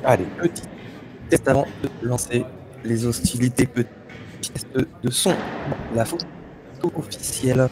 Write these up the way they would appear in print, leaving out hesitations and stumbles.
Allez, petit test avant de lancer les hostilités. Petit test de son. La photo officielle.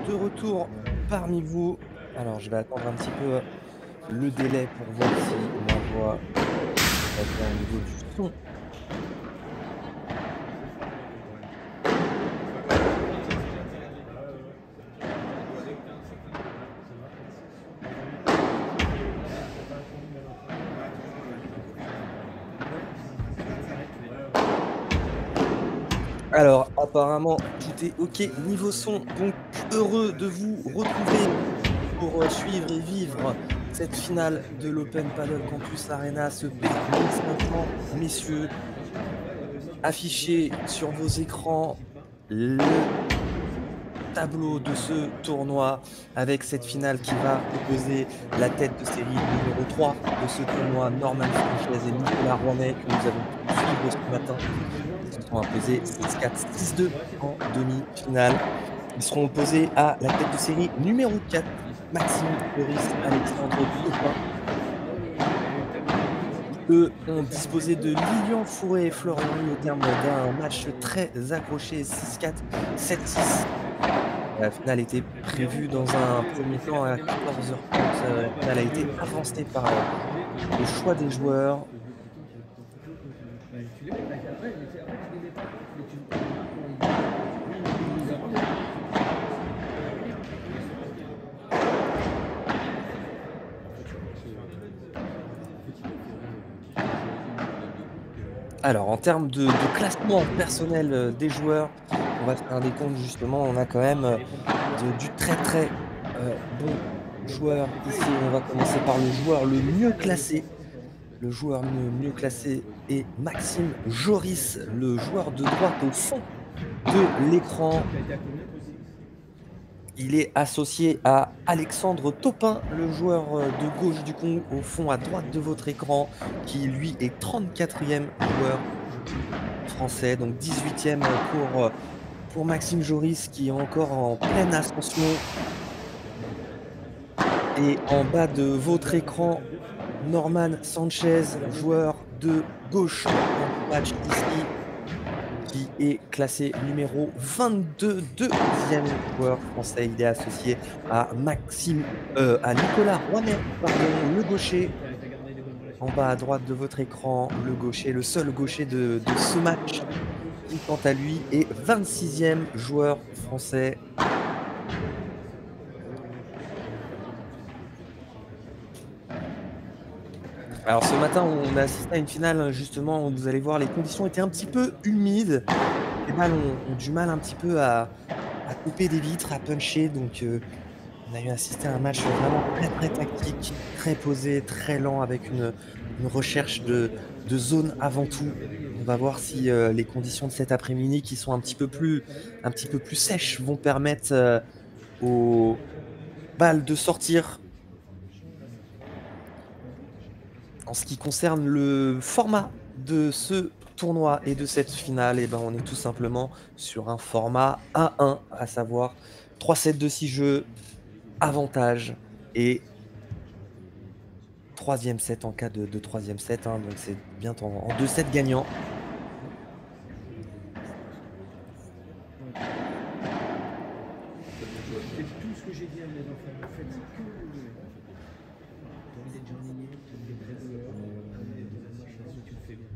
De retour parmi vous. Alors, je vais attendre un petit peu le délai pour voir si ma voix va bien au niveau du son. Alors, apparemment, tout est OK niveau son. Donc, heureux de vous retrouver pour suivre et vivre cette finale de l'Open Paddle Campus Arena, ce P1500, messieurs. Affiché sur vos écrans le tableau de ce tournoi avec cette finale qui va opposer la tête de série numéro 3 de ce tournoi, Norman Sanchez et Nicolas Rouanet, que nous avons pu suivre ce matin. Ils se sont imposés 6-4, 6-2 en demi-finale. Ils seront opposés à la tête de série numéro 4, Maxime Joris, Alexandre Topin. Eux ont disposé de Lilian Fourré et Florian Louis au terme d'un match très accroché, 6-4, 7-6. La finale était prévue dans un premier temps à 14h30. La finale a été avancée par le choix des joueurs. Alors, en termes de classement personnel des joueurs, on va faire un décompte justement. On a quand même du très bon joueur ici. On va commencer par le joueur le mieux classé. Le joueur le mieux classé est Maxime Joris, le joueur de droite au fond de l'écran. Il est associé à Alexandre Topin, le joueur de gauche du coup au fond à droite de votre écran, qui lui est 34e joueur français, donc 18e pour Maxime Joris qui est encore en pleine ascension. Et en bas de votre écran, Norman Sanchez, joueur de gauche en match ici, qui est classé numéro 22, deuxième joueur français. Il est associé à à Nicolas Rouanet, pardon, le gaucher. En bas à droite de votre écran, le gaucher, le seul gaucher de ce match, qui quant à lui est 26e joueur français. Alors ce matin, on a assisté à une finale justement où vous allez voir les conditions étaient un petit peu humides. Les balles ont du mal un petit peu à couper des vitres, à puncher, donc On a eu assisté à un match vraiment très, très tactique, très posé, très lent avec une recherche de zone avant tout. On va voir si, les conditions de cet après-midi qui sont un petit peu plus sèches vont permettre, aux balles de sortir. En ce qui concerne le format de ce tournoi et de cette finale, et ben, on est tout simplement sur un format A1, à savoir 3 sets de 6 jeux, avantage et troisième set en cas de 3e set, hein, donc c'est bien en 2 sets gagnants. Faites tout ce que j'ai dit à mes enfants. Faites ce que vous voulez. T'as envie d'être jardinier, t'as envie d'être bricoleur, machin, tu le fais bien.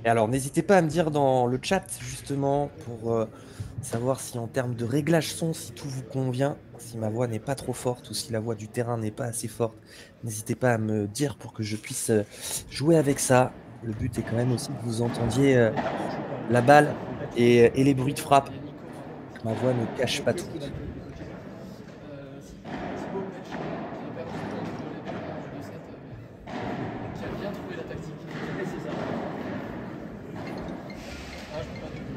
Et alors n'hésitez pas à me dire dans le chat justement pour, savoir si en termes de réglage son, si tout vous convient, si ma voix n'est pas trop forte ou si la voix du terrain n'est pas assez forte. N'hésitez pas à me dire pour que je puisse, jouer avec ça. Le but est quand même aussi que vous entendiez, la balle et les bruits de frappe. Que ma voix ne cache pas tout. Thibaut Petch, qui a perdu son temps de voler de 7, qui a bien trouvé la tactique. C'est ça. Ah, je peux pas dire que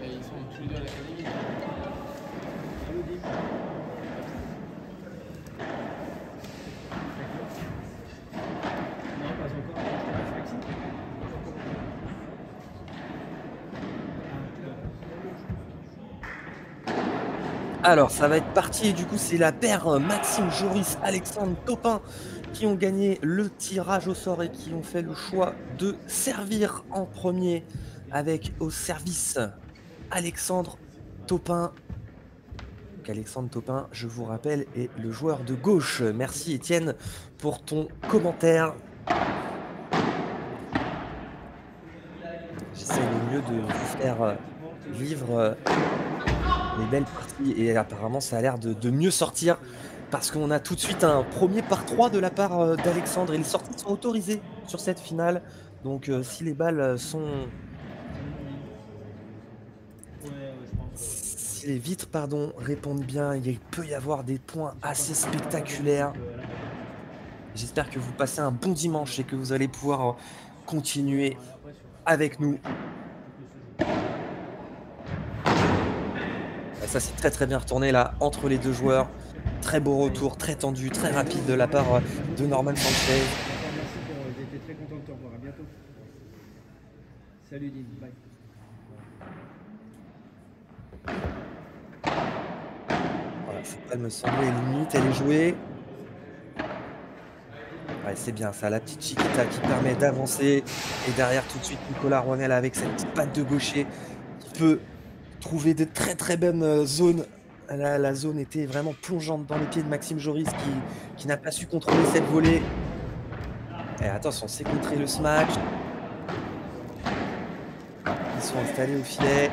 ils sont tous les deux à l'académie. Applaudis. Non, pas encore. Flexi. Alors, ça va être parti et du coup, c'est la paire, Maxime Joris, Alexandre Topin qui ont gagné le tirage au sort et qui ont fait le choix de servir en premier avec au service Alexandre Topin. Donc Alexandre Topin, je vous rappelle, est le joueur de gauche. Merci Étienne pour ton commentaire. J'essaie au mieux de vous faire, vivre, les belles parties et apparemment ça a l'air de mieux sortir parce qu'on a tout de suite un premier par 3 de la part, d'Alexandre et les sorties sont autorisées sur cette finale. Donc, si les balles, si les vitres, pardon, répondent bien, il peut y avoir des points assez spectaculaires. J'espère que vous passez un bon dimanche et que vous allez pouvoir, continuer avec nous. Ah, ça s'est très, très bien retourné là entre les 2 joueurs. Très beau retour, très tendu, très rapide de la part, de Norman Sanchez. Merci pour. J'ai été très content de te revoir. À bientôt. Salut, Dean. Bye. Voilà, cette balle me semblait limite, elle est jouée. Ouais, c'est bien ça, la petite chiquita qui permet d'avancer. Et derrière, tout de suite, Nicolas Rouanel avec cette petite patte de gaucher qui peut trouver de très très bonnes zones. La zone était vraiment plongeante dans les pieds de Maxime Joris qui n'a pas su contrôler cette volée. Et attention, c'est contré le smash. Ils sont installés au filet.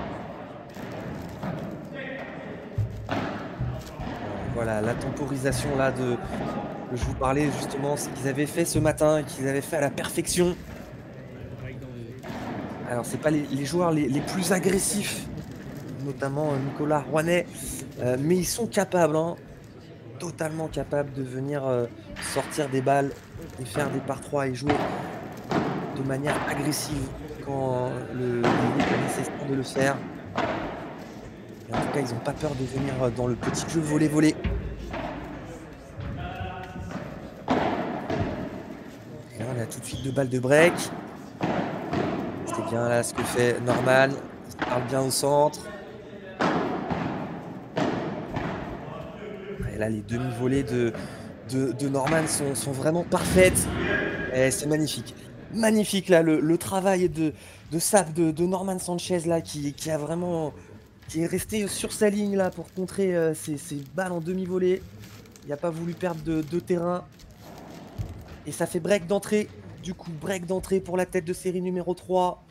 Voilà, la temporisation là que je vous parlais justement, ce qu'ils avaient fait ce matin et qu'ils avaient fait à la perfection. Alors c'est pas les joueurs les plus agressifs, notamment Nicolas Rouanet, mais ils sont capables, hein, totalement capables de venir, sortir des balles et faire des par 3 et jouer de manière agressive quand il est nécessaire de le faire. Et en tout cas, ils ont pas peur de venir, dans le petit jeu volley-volley. Et là, on a tout de suite 2 balles de break. C'est bien là ce que fait Norman. Il parle bien au centre. Et là, les demi-volées de Norman sont vraiment parfaites. Et c'est magnifique. Magnifique là, le travail de sape de Norman Sanchez là qui a vraiment qui est resté sur sa ligne là pour contrer ces balles en demi-volée. Il n'a pas voulu perdre de terrain. Et ça fait break d'entrée. Du coup, break d'entrée pour la tête de série numéro 3.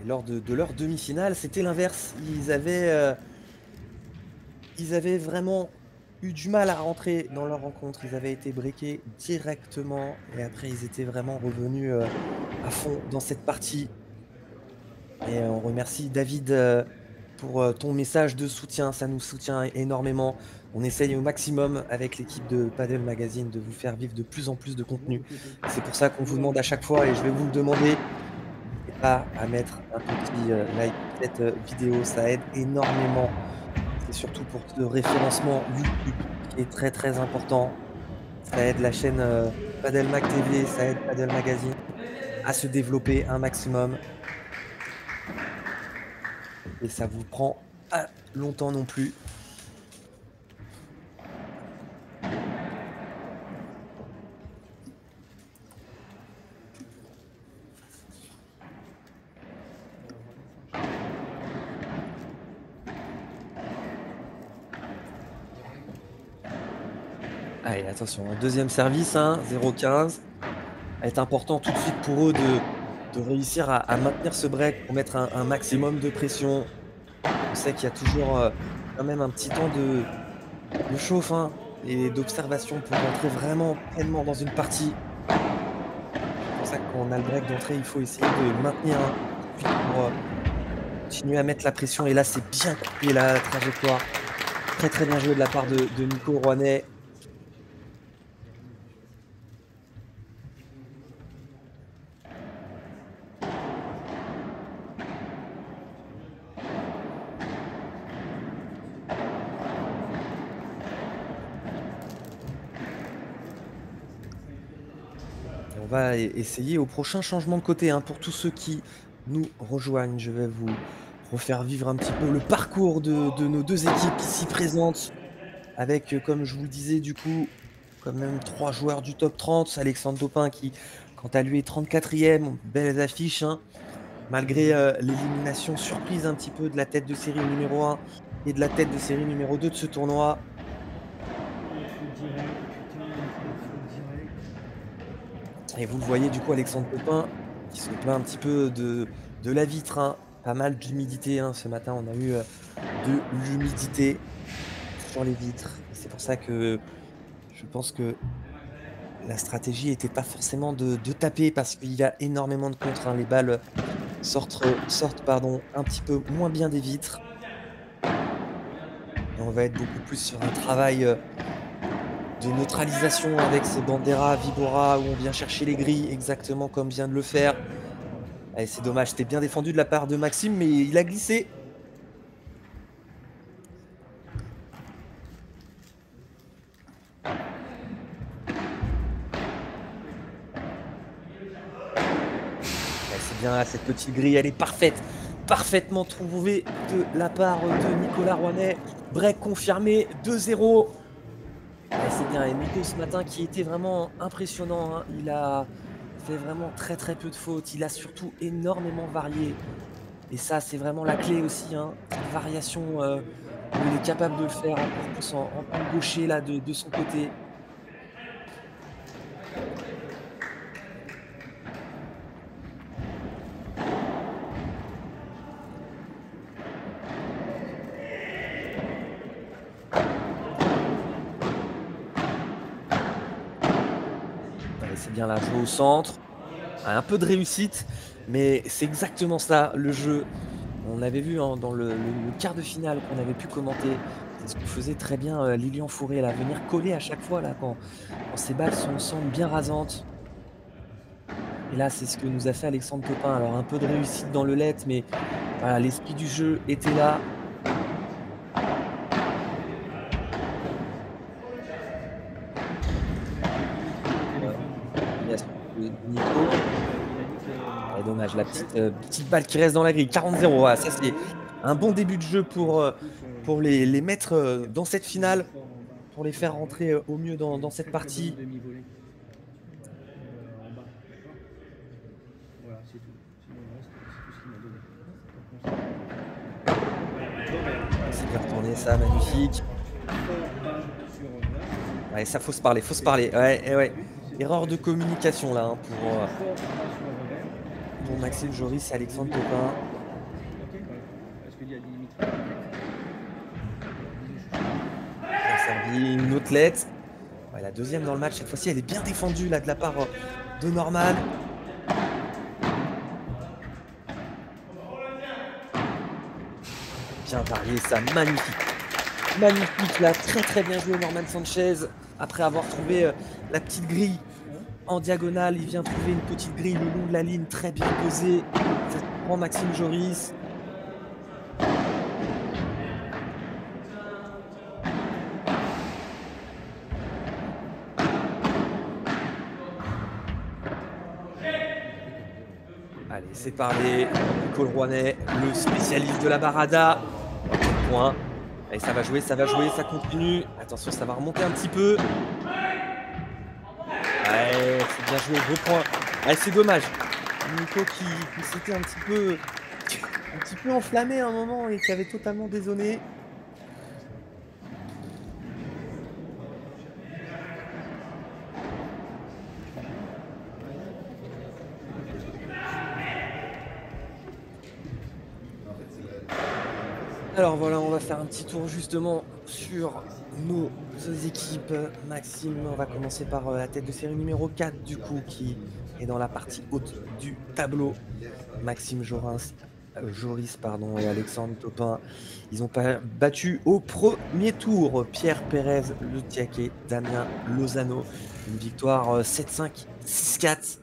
Et lors de leur demi-finale, c'était l'inverse. Ils avaient vraiment eu du mal à rentrer dans leur rencontre. Ils avaient été breakés directement et après ils étaient vraiment revenus, à fond dans cette partie et on remercie David, pour, ton message de soutien. Ça nous soutient énormément. On essaye au maximum avec l'équipe de Padel Magazine de vous faire vivre de plus en plus de contenu. C'est pour ça qu'on vous demande à chaque fois et je vais vous le demander, n'hésitez pas à mettre un petit, like sous cette, vidéo, ça aide énormément. C'est surtout pour ce référencement YouTube qui est très, très important. Ça aide la chaîne, Padel Mag TV, ça aide Padel Magazine à se développer un maximum et ça vous prend pas longtemps non plus. Allez, attention, un deuxième service, hein, 0,15. Va être important tout de suite pour eux de réussir à maintenir ce break pour mettre un maximum de pression. On sait qu'il y a toujours, quand même un petit temps de chauffe, hein, et d'observation pour rentrer vraiment pleinement dans une partie. C'est pour ça que quand on a le break d'entrée, il faut essayer de maintenir, hein, tout de suite pour, continuer à mettre la pression et là, c'est bien coupé la trajectoire. Très, très bien joué de la part de Nico Rouanet. On va essayer au prochain changement de côté, hein, pour tous ceux qui nous rejoignent. Je vais vous refaire vivre un petit peu le parcours de nos 2 équipes ici présentes avec, comme je vous le disais, du coup, quand même 3 joueurs du top 30. Alexandre Topin qui, quant à lui, est 34e. Belles affiches, hein, malgré, l'élimination surprise un petit peu de la tête de série numéro 1 et de la tête de série numéro 2 de ce tournoi. Il faut direct, putain, il faut direct. Et vous le voyez du coup Alexandre Pepin qui se plaint un petit peu de la vitre, hein. Pas mal d'humidité, hein. Ce matin on a eu, de l'humidité sur les vitres. Et c'est pour ça que je pense que la stratégie était pas forcément de taper parce qu'il y a énormément de contre, hein. Les balles sortent pardon, un petit peu moins bien des vitres. Et on va être beaucoup plus sur un travail, de neutralisation avec ces banderas Vibora où on vient chercher les grilles exactement comme vient de le faire. Allez, c'est dommage, c'était bien défendu de la part de Maxime, mais il a glissé. Ouais, c'est bien, cette petite grille, elle est parfaite. Parfaitement trouvée de la part de Nicolas Rouanet. Break confirmé, 2-0. Ouais, c'est bien. Et Nico ce matin qui était vraiment impressionnant, hein. Il a fait vraiment très très peu de fautes. Il a surtout énormément varié. Et ça, c'est vraiment la clé aussi, hein. Cette variation, où il est capable de le faire encore plus en pointe gaucher là de son côté. Allez, c'est bien là, joué au centre. Un peu de réussite, mais c'est exactement ça, le jeu. On avait vu, hein, dans le quart de finale qu'on avait pu commenter, c'est ce que faisait très bien, Lilian Fourré là, venir coller à chaque fois là quand ces balles semblent bien rasantes. Et là, c'est ce que nous a fait Alexandre Topin. Alors un peu de réussite dans le let, mais voilà, l'esprit du jeu était là. Ouais, combinaison de Nico. Et dommage, la petite balle qui reste dans la grille. 40-0, voilà, ça c'est un bon début de jeu pour les mettre, dans cette finale, pour les faire rentrer, au mieux dans cette partie. Demi-volée. En bas, d'accord? Voilà, c'est tout. Sinon, le reste, c'est tout ce qu'il m'a donné. C'est bien retourné ça, magnifique. Ouais, ça faut se parler, faut se parler. Ouais, et ouais. Erreur de communication là, hein, pour Maxime Joris et Alexandre Topin. Parce qu'il y a des limites. servi une autelette. Ouais, la deuxième dans le match, cette fois-ci, elle est bien défendue là de la part de Norman. Bien varié, ça, magnifique. Magnifique là, très très bien joué Norman Sanchez. Après avoir trouvé la petite grille en diagonale, il vient trouver une petite grille le long de la ligne, très bien posée. Ça prend Maxime Joris. Allez, c'est parlé. Nico le Rouennais, le spécialiste de la barada. Point. Allez, ça va jouer, ça continue. Attention, ça va remonter un petit peu. Ouais, c'est bien joué, gros point. Allez, c'est dommage. Nico qui s'était un petit peu enflammé à un moment et qui avait totalement dézonné. Alors voilà, on va faire un petit tour justement sur nos équipes. Maxime, on va commencer par la tête de série numéro 4 du coup, qui est dans la partie haute du tableau. Maxime Joris et Alexandre Topin. Ils ont battu au premier tour Pierre Pérez, Le Tiac et Damien Lozano. Une victoire 7-5, 6-4.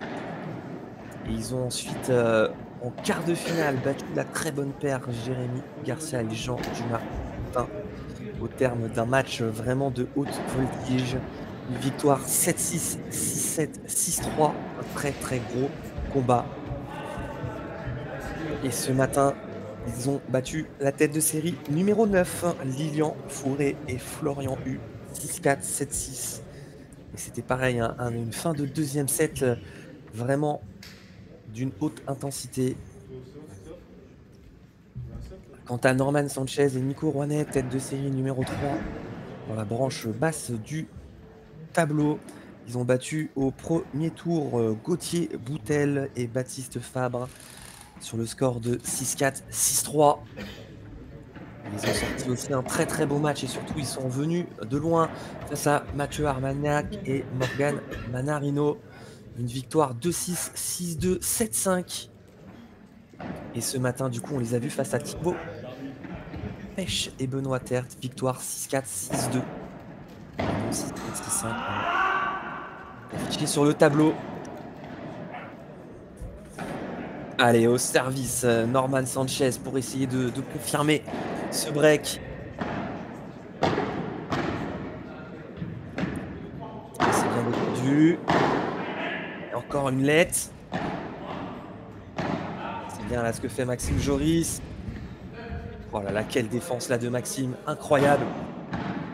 Et ils ont ensuite, en quart de finale, battu la très bonne paire Jérémy Garcia et Jean Dumas au terme d'un match vraiment de haute voltige. Une victoire 7-6, 6-7, 6-3. Un très très gros combat. Et ce matin, ils ont battu la tête de série numéro 9, Lilian Fourré et Florian Hu, 6-4, 7-6. Et c'était pareil, hein, une fin de deuxième set vraiment d'une haute intensité. Quant à Norman Sanchez et Nico Rouennais, tête de série numéro 3, dans la branche basse du tableau, ils ont battu au premier tour Gauthier Boutel et Baptiste Fabre sur le score de 6-4, 6-3. Ils ont sorti aussi un très très beau match et surtout ils sont venus de loin face à Mathieu Armagnac et Morgan Manarino. Une victoire 2-6, 6-2, 7-5. Et ce matin, du coup, on les a vus face à Thibaut Pêche et Benoît Tertre. Victoire 6-4, 6-2. 6-4, 6-5. Affiché sur le tableau. Allez, au service, Norman Sanchez pour essayer de confirmer ce break. C'est bien défendu. Et encore une lettre. C'est bien là ce que fait Maxime Joris. Oh là là, quelle défense là de Maxime, incroyable.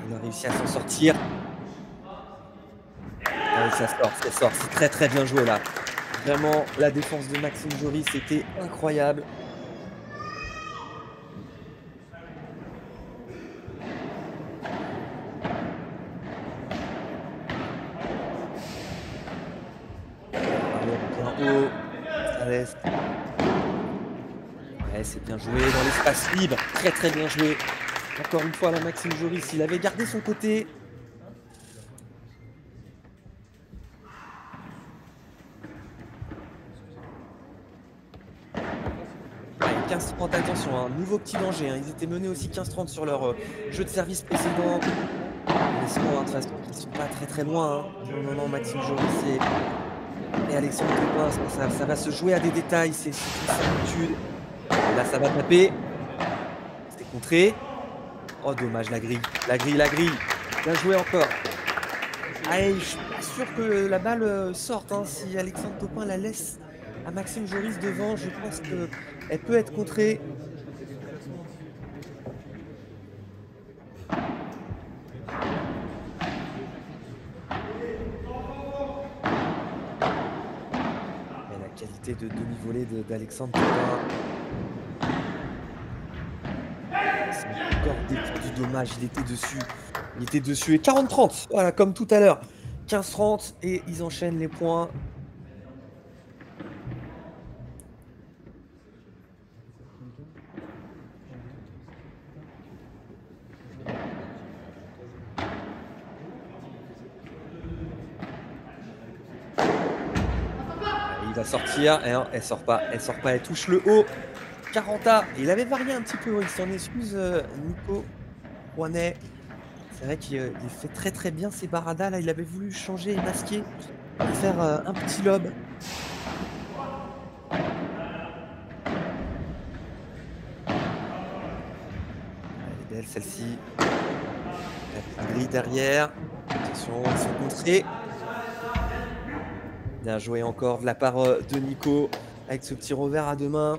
Il a réussi à s'en sortir. Allez, ça sort, c'est très très bien joué là. Vraiment, la défense de Maxime Joris, c'était incroyable. Bien haut, ça laisse. Ouais, c'est bien joué dans l'espace libre, très très bien joué. Encore une fois, là, Maxime Joris, il avait gardé son côté. Ouais, 15-30, attention, hein, nouveau petit danger. Hein. Ils étaient menés aussi 15-30 sur leur jeu de service précédent. Laissons, hein, de toute façon, ils sont pas très très loin. Hein. Non, Maxime Joris et Alexandre Topin, ça va se jouer à des détails, c'est une certitude. Là, ça va taper. C'était contré. Oh, dommage, la grille. Bien joué encore. Allez, je suis pas sûr que la balle sorte. Hein. Si Alexandre Topin la laisse à Maxime Joris devant, je pense qu'elle peut être contrée. Et la qualité de demi-volée d'Alexandre Topin. C'est encore du dommage, il était dessus. Et 40-30, voilà, comme tout à l'heure. 15-30 et ils enchaînent les points. va sortir. Et non, elle sort pas. Elle sort pas. Elle touche le haut. 40A. Il avait varié un petit peu. Il s'en excuse, Nico Rouanet. C'est vrai qu'il fait très très bien ses baradas. Là, il avait voulu changer et masquer. Et faire un petit lob. Elle est belle celle-ci. La petite grille derrière. Attention, ils sont contrés. Bien joué encore de la part de Nico avec ce petit revers à deux mains.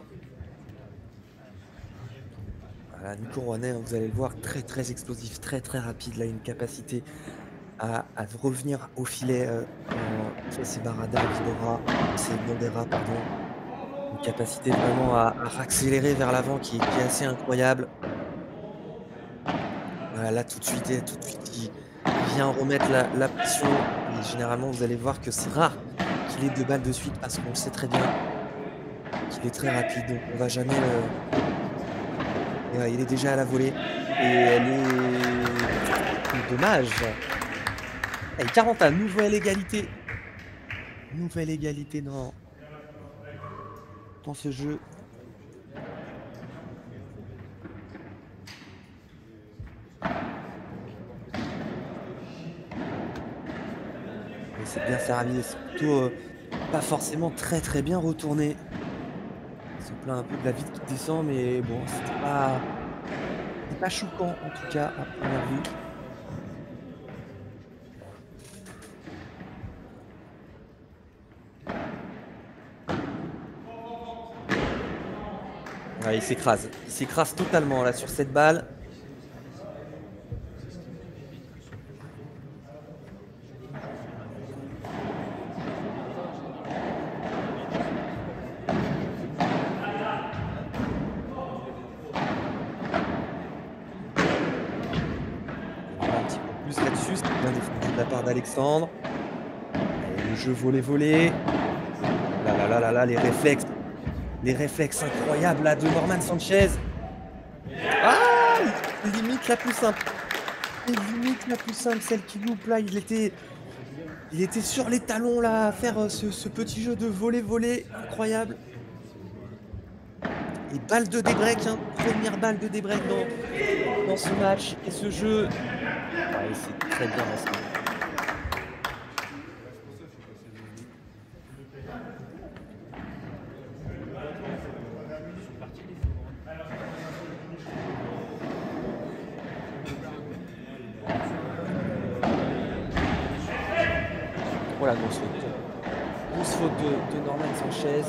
Voilà, Nico Rouanet, vous allez le voir, très très explosif, très très rapide. Là, une capacité à revenir au filet quand il fait ses baradas, ses banderas, pardon. Une capacité vraiment à accélérer vers l'avant qui est assez incroyable. Voilà, là tout de suite, il vient remettre la pression. Et généralement, vous allez voir que c'est rare qu'il ait 2 balles de suite parce qu'on le sait très bien qu'il est très rapide. Donc on va jamais il est déjà à la volée. Et elle est... Dommage. Et 40 à nouvelle égalité. Nouvelle égalité dans ce jeu. Et c'est bien servi. C'est plutôt pas forcément très très bien retourné. Il se plaint un peu de la vide qui descend, mais bon, c'était pas choquant en tout cas à première vue. Ouais, il s'écrase totalement là sur cette balle. Un petit peu plus là-dessus, c'est bien défendu de la part d'Alexandre. Le jeu volé. Là, les réflexes. Les réflexes incroyables là de Norman Sanchez. Ah, limite la plus simple. Limite la plus simple, celle qui loupe là. Il était sur les talons là à faire ce petit jeu de voler incroyable. Et balle de débreak, hein. Première balle de débreak dans ce match et ce jeu. Ouais, c'est très bien lancé. Voilà, grosse faute de Norman Sanchez.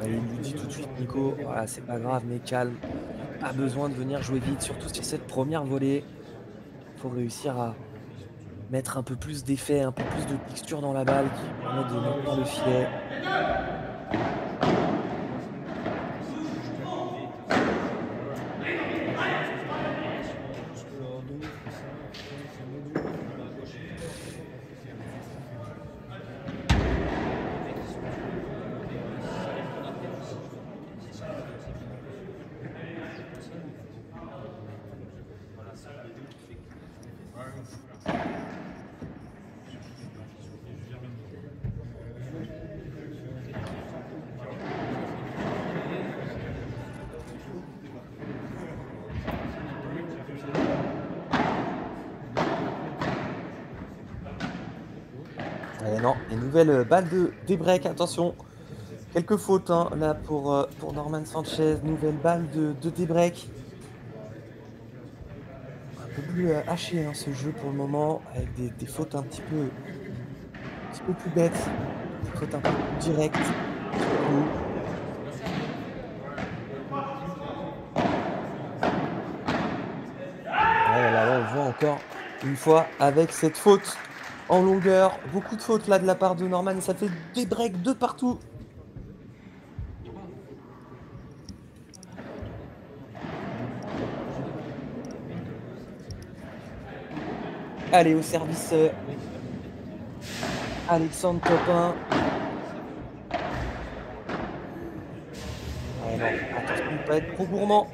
Il lui dit tout de suite, Nico, voilà, c'est pas grave, mais calme. Pas besoin de venir jouer vite, surtout sur cette première volée. Il faut réussir à mettre un peu plus d'effet, un peu plus de texture dans la balle qui permet de maintenir le filet. Non, une nouvelle balle de débreak, attention. Quelques fautes hein, là pour Norman Sanchez. Nouvelle balle de débreak. Un peu plus haché hein, ce jeu pour le moment, avec des fautes un petit peu plus bêtes. Des fautes un peu plus directes. Là, on le voit encore une fois avec cette faute en longueur. Beaucoup de fautes là de la part de Norman. Ça fait des breaks de partout. Allez, au service Alexandre Copin. Ah non, attention de ne pas être trop gourmand.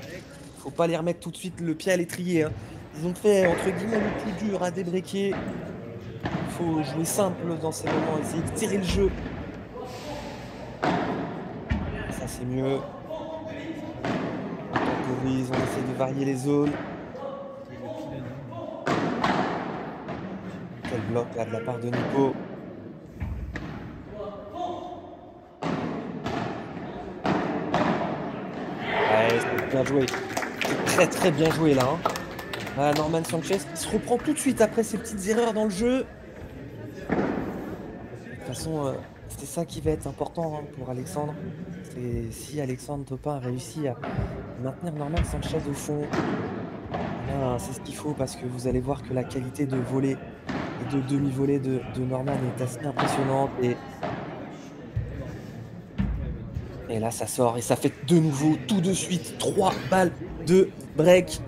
Faut pas les remettre tout de suite le pied à l'étrier. Hein. Ils ont fait entre guillemets le plus dur à débreaker. Il faut jouer simple dans ces moments, essayer de tirer le jeu. c'est mieux. On temporise, on essaie de varier les zones. Quel bloc là de la part de Nico. Ouais, c'est bien joué. C'est très très bien joué là. Hein. Ah, Norman Sanchez qui se reprend tout de suite après ses petites erreurs dans le jeu. De toute façon, c'est ça qui va être important hein, pour Alexandre. C'est si Alexandre Topin réussit à maintenir Norman Sanchez au fond, là, c'est ce qu'il faut parce que vous allez voir que la qualité de volée et de demi-volée de Norman est assez impressionnante. Et là, ça sort et ça fait de nouveau, tout de suite, 3 balles de break.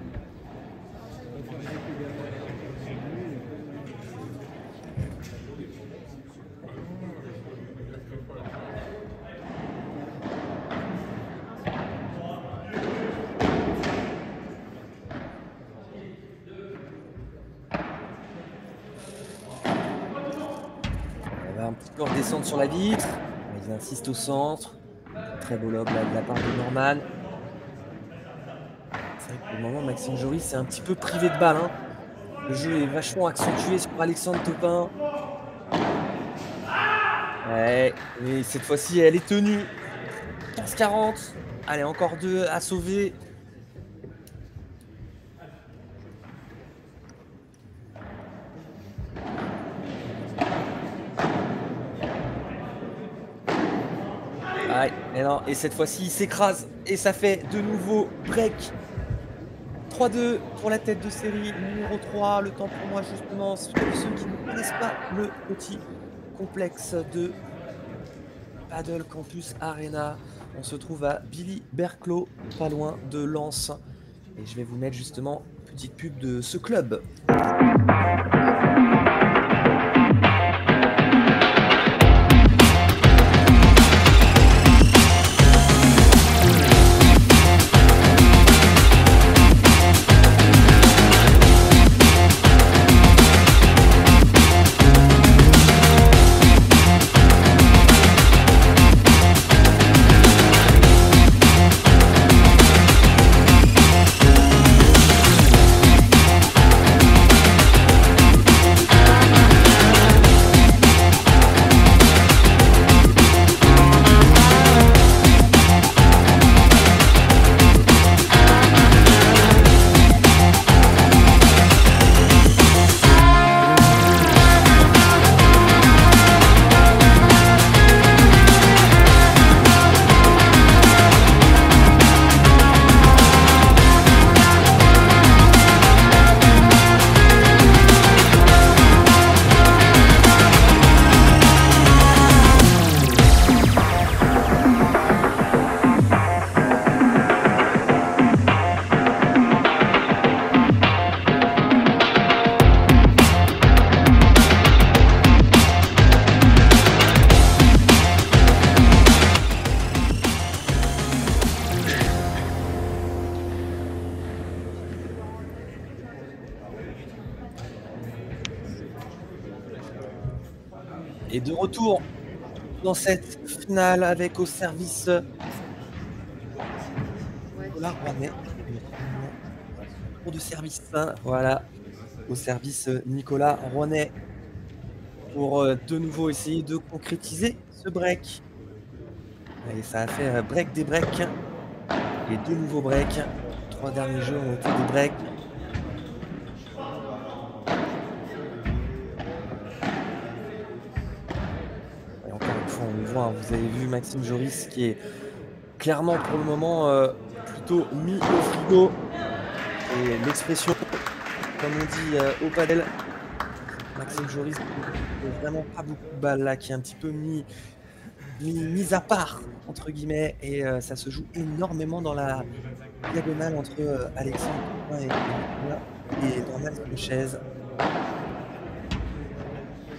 On va un petit peu redescendre sur la vitre. Ils insistent au centre. Très beau lob là de la part de Norman. C'est vrai que pour le moment, Maxime Joris c'est un petit peu privé de balle. Hein. Le jeu est vachement accentué sur Alexandre Topin. Ouais, et cette fois-ci, elle est tenue. 15-40. Allez, encore 2 à sauver. Ouais, mais non, et cette fois-ci, il s'écrase. Et ça fait de nouveau break. 3-2 pour la tête de série numéro 3. Le temps pour moi, justement, pour ceux qui ne connaissent pas le petit complexe de Paddle Campus Arena. On se trouve à Billy-Berclos, pas loin de Lens. Et je vais vous mettre justement une petite pub de ce club. Et de retour dans cette finale avec au service Nicolas Rouanet. Tour de service, hein, voilà, au service Nicolas Rouanet pour de nouveau essayer de concrétiser ce break. Et ça a fait break des breaks et 2 nouveaux breaks. 3 derniers jeux ont été des breaks. On le voit, hein, vous avez vu Maxime Joris qui est clairement pour le moment plutôt mis au frigo. Et l'expression, comme on dit au padel, Maxime Joris n'a vraiment pas beaucoup de balles là, qui est un petit peu mis à part, entre guillemets. Et ça se joue énormément dans la diagonale entre Alexandre et Norman Sanchez.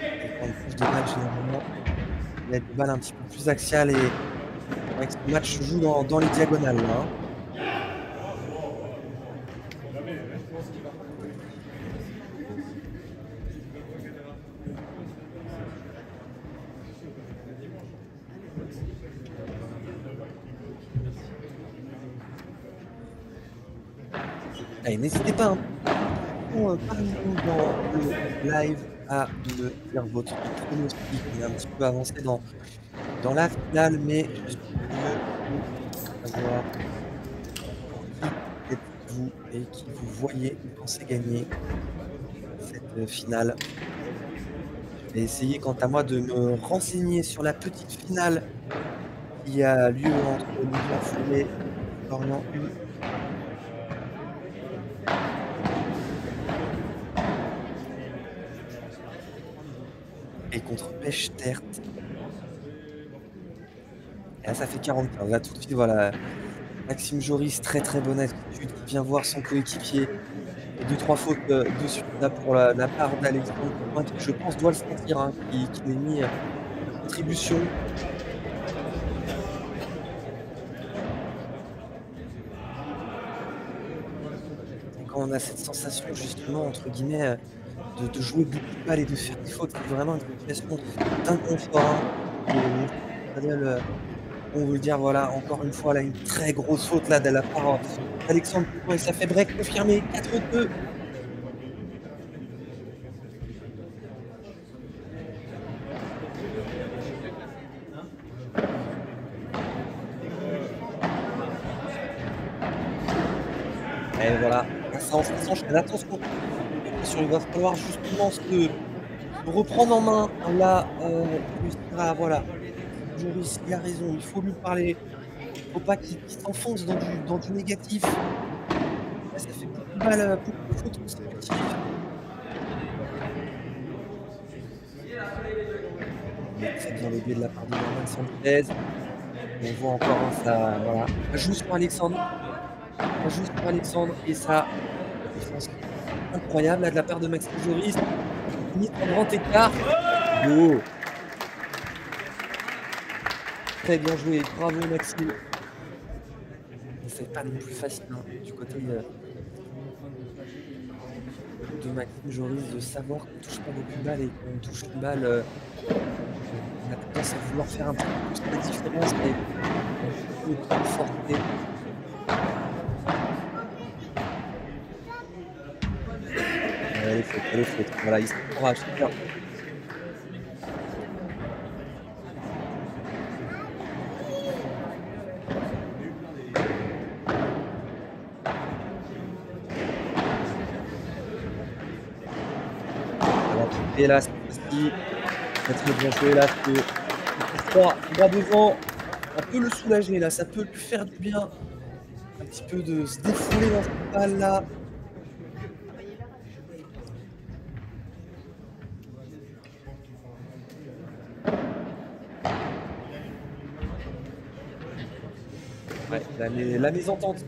Et quand plus de balles généralement. Il y a des balles un petit peu plus axiales et ouais, ce match se joue dans les diagonales. Là, hein. Allez, n'hésitez pas, hein, parmi-nous dans le live à me dire votre pronostic. On est un petit peu avancé dans la finale, mais je suis curieux de savoir pour qui êtes-vous et qui vous voyez ou pensez gagner cette, finale. Je vais essayer quant à moi de me renseigner sur la petite finale qui a lieu entre Louvain-Forêt et Lorient U et contre Pech-Tertre. Et là, ça fait 40-15. Là, tout de suite, voilà, Maxime Joris, très, très bonne attitude, qui vient voir son coéquipier et 2-3 fautes, de suite là pour la part d'Alexandre Coupin qui, je pense, doit le sentir, hein, qui est mis, à contribution. Et quand on a cette sensation justement, entre guillemets, de jouer beaucoup de balles et de faire des fautes, c'est vraiment une situation d'inconfort, hein. Et Daniel, on veut le dire, voilà, encore une fois, là, une très grosse faute là de la part d'Alexandre Coupin et ça fait break confirmé, 4-2. Et voilà, ça s'enchaîne. Attention, il va falloir justement se reprendre en main. Là, réussir à voilà, Joris, il a raison, il faut lui parler. Faut pas qu'il s'enfonce dans du négatif. Là, ça fait beaucoup de mal, beaucoup de fautes consécutives. Mais très bien levé de la part de Norman Sanchez. On voit encore, hein, ça voilà, ça joue sur Alexandre. Ça joue sur Alexandre et ça, défense incroyable là de la part de Maxime Joris. Limite en grand écart. Beau. Très bien joué, bravo Maxime. C'est pas non plus facile, hein, du côté de Maxime Joris de savoir qu'on touche pas beaucoup de balles et qu'on touche une balle, on a tendance à vouloir faire un petit peu plus la différence, mais on peut pas forcer. Elle est faute. Voilà, il s'encourage, c'est bien. Et là, cette fois-ci, très bien joué là, c'est droit devant, ça peut le soulager là, ça peut lui faire du bien, un petit peu de se défouler dans cette balle là. Ouais, la mésentente.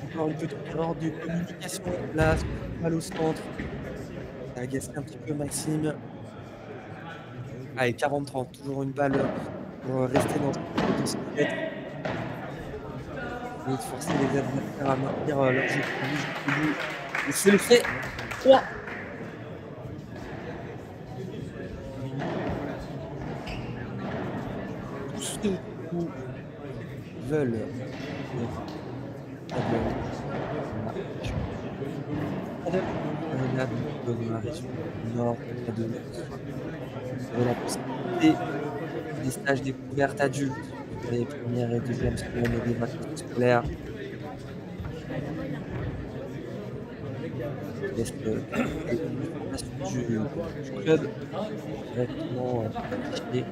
Encore une petite erreur de communication là, mal au centre. Ça a agacé un petit peu Maxime. Allez, 40-30, toujours une balle pour rester dans ce net. Et de forcer les adversaires à maintenir leur jeu de but. Et c'est le fait. 3. Tous ceux qui veulent de la région du Nord, vous avez la possibilité des stages découvertes adultes pour les premières et deuxièmes semaines des vacances scolaires. Je laisse l'information du club directement affichée.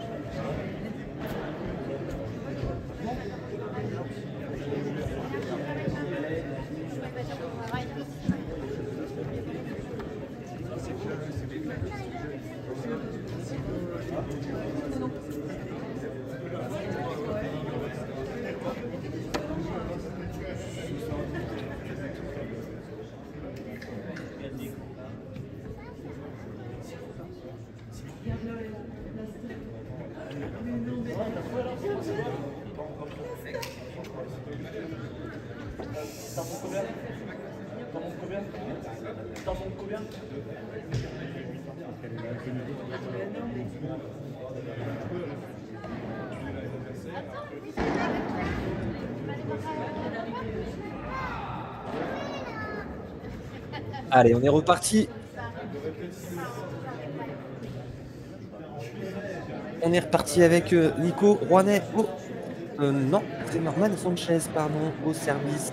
Allez, on est reparti. On est reparti avec Nico Rouanet. Oh, non, c'est Norman Sanchez, pardon, au service.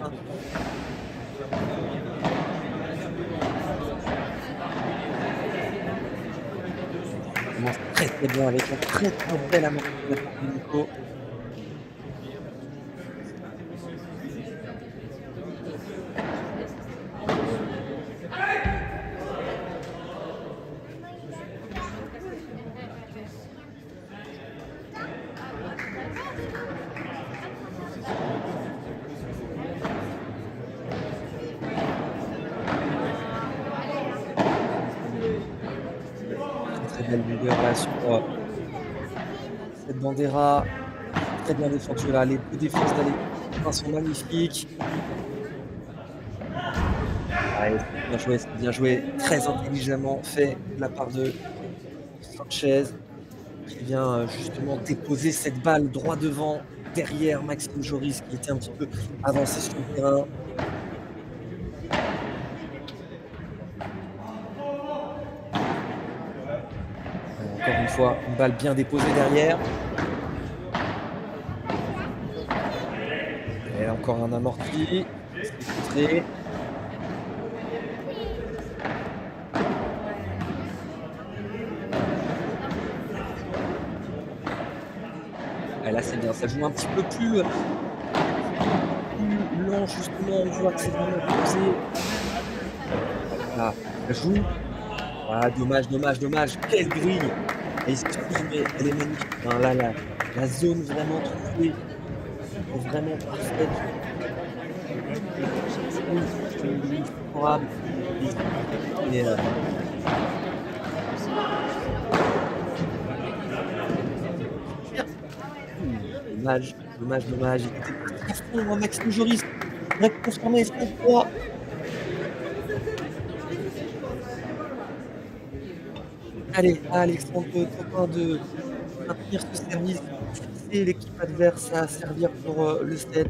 Il commence très bien avec un très bel amorti de la part de Nico. Très belle longueur là sur cette bandera. Très bien défendu là. Les deux défenses d'Alexandre sont magnifiques. Ouais, c'est bien joué, très intelligemment fait de la part de Sanchez, qui vient justement déposer cette balle droit devant, derrière Maxime Joris, qui était un petit peu avancé sur le terrain. Encore une fois, une balle bien déposée derrière. Et encore un amorti. C'est contré. Et là, c'est bien. Ça joue un petit peu plus lent, justement. On voit que c'est vraiment posé. Voilà, ça joue. Voilà, dommage. Quelle grille! Et excuse, mais elle est magnifique. Hein, là, la zone vraiment trouvée est vraiment parfaite. Favorable. Et, dommage. Il était très fort, Maxime Joris. Il aurait confirmé son poids. Allez, Alexandre Topin de maintenir ce service, forcer l'équipe adverse à servir pour le set.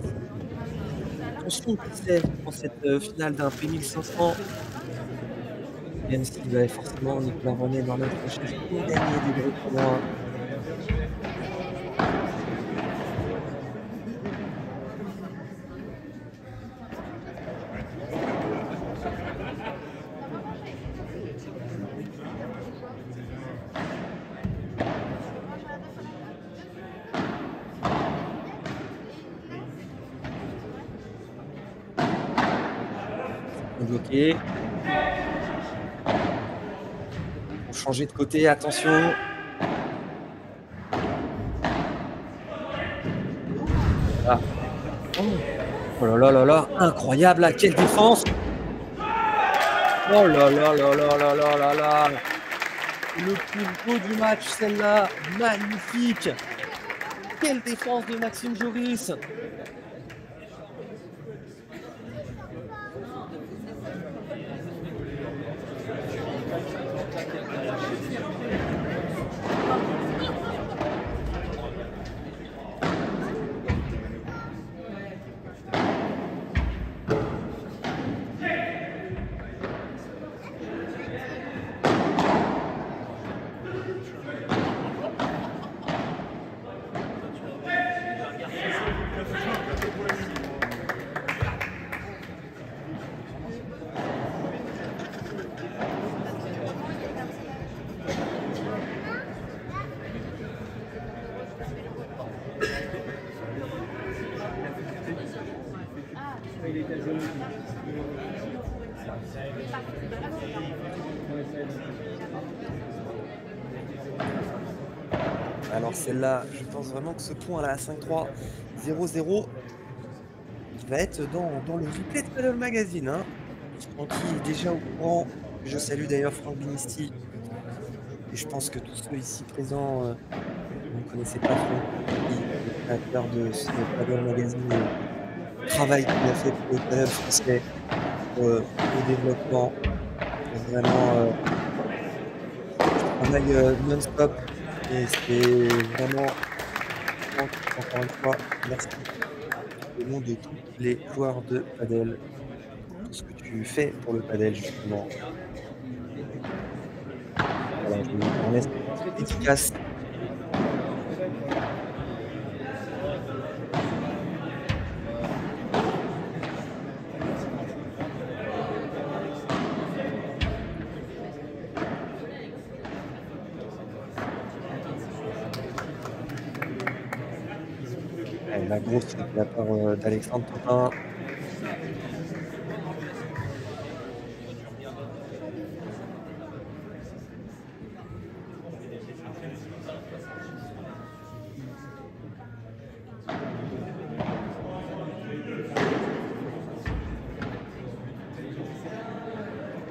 Attention qui sait dans cette finale d'un P1500. Même s'il va forcément Nicolas Rouanet dans notre prochaine pour gagner des gros tournois. Bloqué. Pour changer de côté, attention. Ah. Oh là là, incroyable là, quelle défense! Oh là là. Le plus beau du match, celle-là, magnifique! Quelle défense de Maxime Joris! Alors celle-là, je pense vraiment que ce point là à 5-3, 0-0, il va être dans le replay de Paddle Magazine. Hein. Francky est déjà au courant. Je salue d'ailleurs Franck Binisti. Et je pense que tous ceux ici présents ne connaissaient pas Franck, le créateur de ce Paddle Magazine, le travail qu'il a fait pour le paddle français, pour le développement. Vraiment travail non-stop. Et c'est vraiment, encore une fois, merci au nom de tous les joueurs de padel tout ce que tu fais pour le padel justement. Voilà, je me permets cette petite dédicace. Ouais, la grosse faute de la part, d'Alexandre Topin.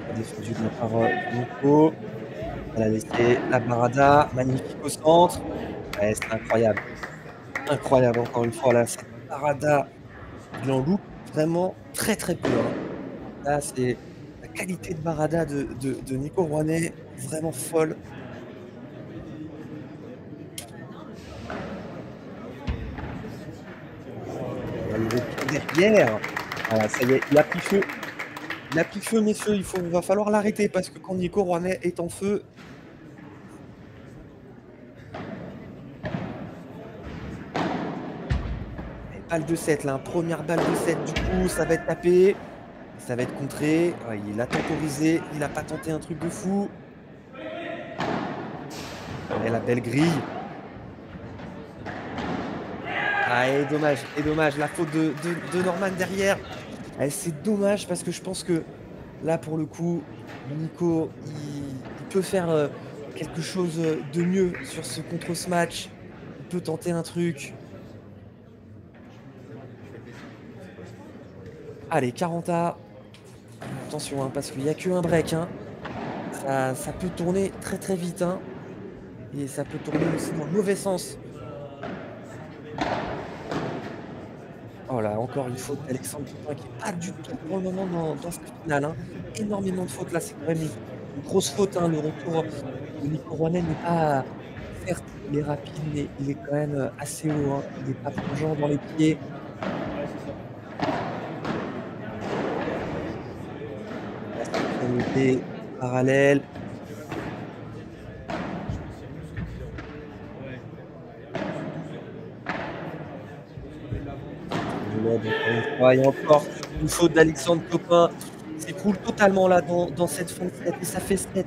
Bien défendu de la part, de Nico. Elle a laissé la Barada, magnifique au centre. Ouais, c'est incroyable. Incroyable encore une fois là, cette Barada, il en loupe vraiment très, très peu, hein. Là, c'est la qualité de Barada de Nico Rouanet, vraiment folle. Il y a le retour derrière. Voilà, ça y est, il a pris feu. Il a pris feu, messieurs, il va falloir l'arrêter parce que quand Nico Rouanet est en feu. Et balle de 7 là, hein, première balle de 7 du coup, ça va être tapé, ça va être contré. Ouais, il a temporisé, il a pas tenté un truc de fou. Et la belle grille. Ah et dommage, la faute de Norman derrière. Eh, c'est dommage parce que je pense que là, pour le coup, Nico, il peut faire, quelque chose, de mieux sur ce contre ce match. Il peut tenter un truc. Allez, 40 attention, hein, parce qu'il y a qu'un break, hein. Ça peut tourner très, très vite, hein, et ça peut tourner aussi dans le mauvais sens. Oh là, encore une faute d'Alexandre Poupin qui est pas du tout pour le moment dans cette finale, hein. Énormément de fautes là, c'est quand même une grosse faute, hein. Le retour de Nico Rouanet n'est pas certes, il est rapide, mais il est quand même, assez haut, hein. Il est pas plongeant dans les pieds. La sécurité parallèle. Encore une fois et encore une faute d'Alexandre Copin. Il s'écroule totalement là dans cette fin de set et ça fait 7-6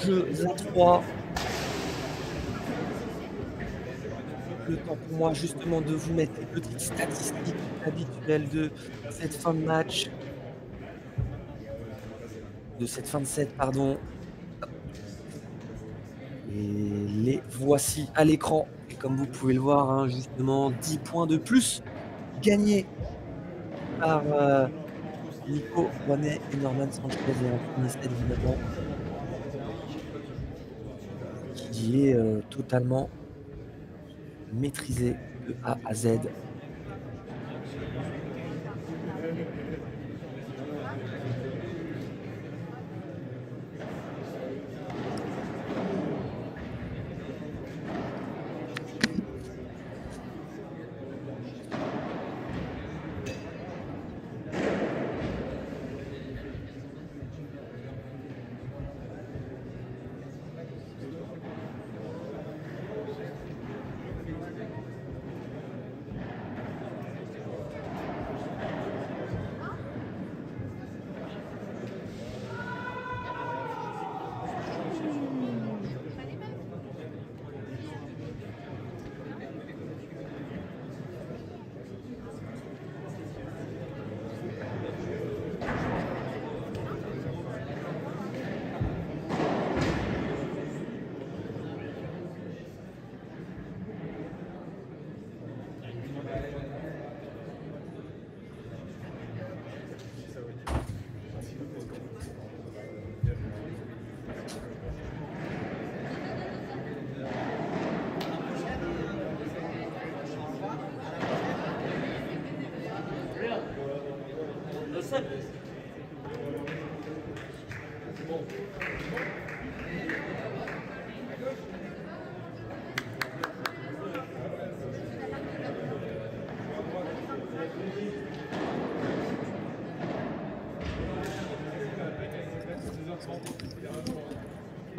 jeux à 3. Le temps pour moi justement de vous mettre les petites statistiques habituelles de cette fin de match, de cette fin de set, pardon. Et les voici à l'écran. Et comme vous pouvez le voir, hein, justement, 10 points de plus gagnés par Nico Rouanet et Norman Sanchez et un premier set évidemment qui est totalement maîtrisé de A à Z.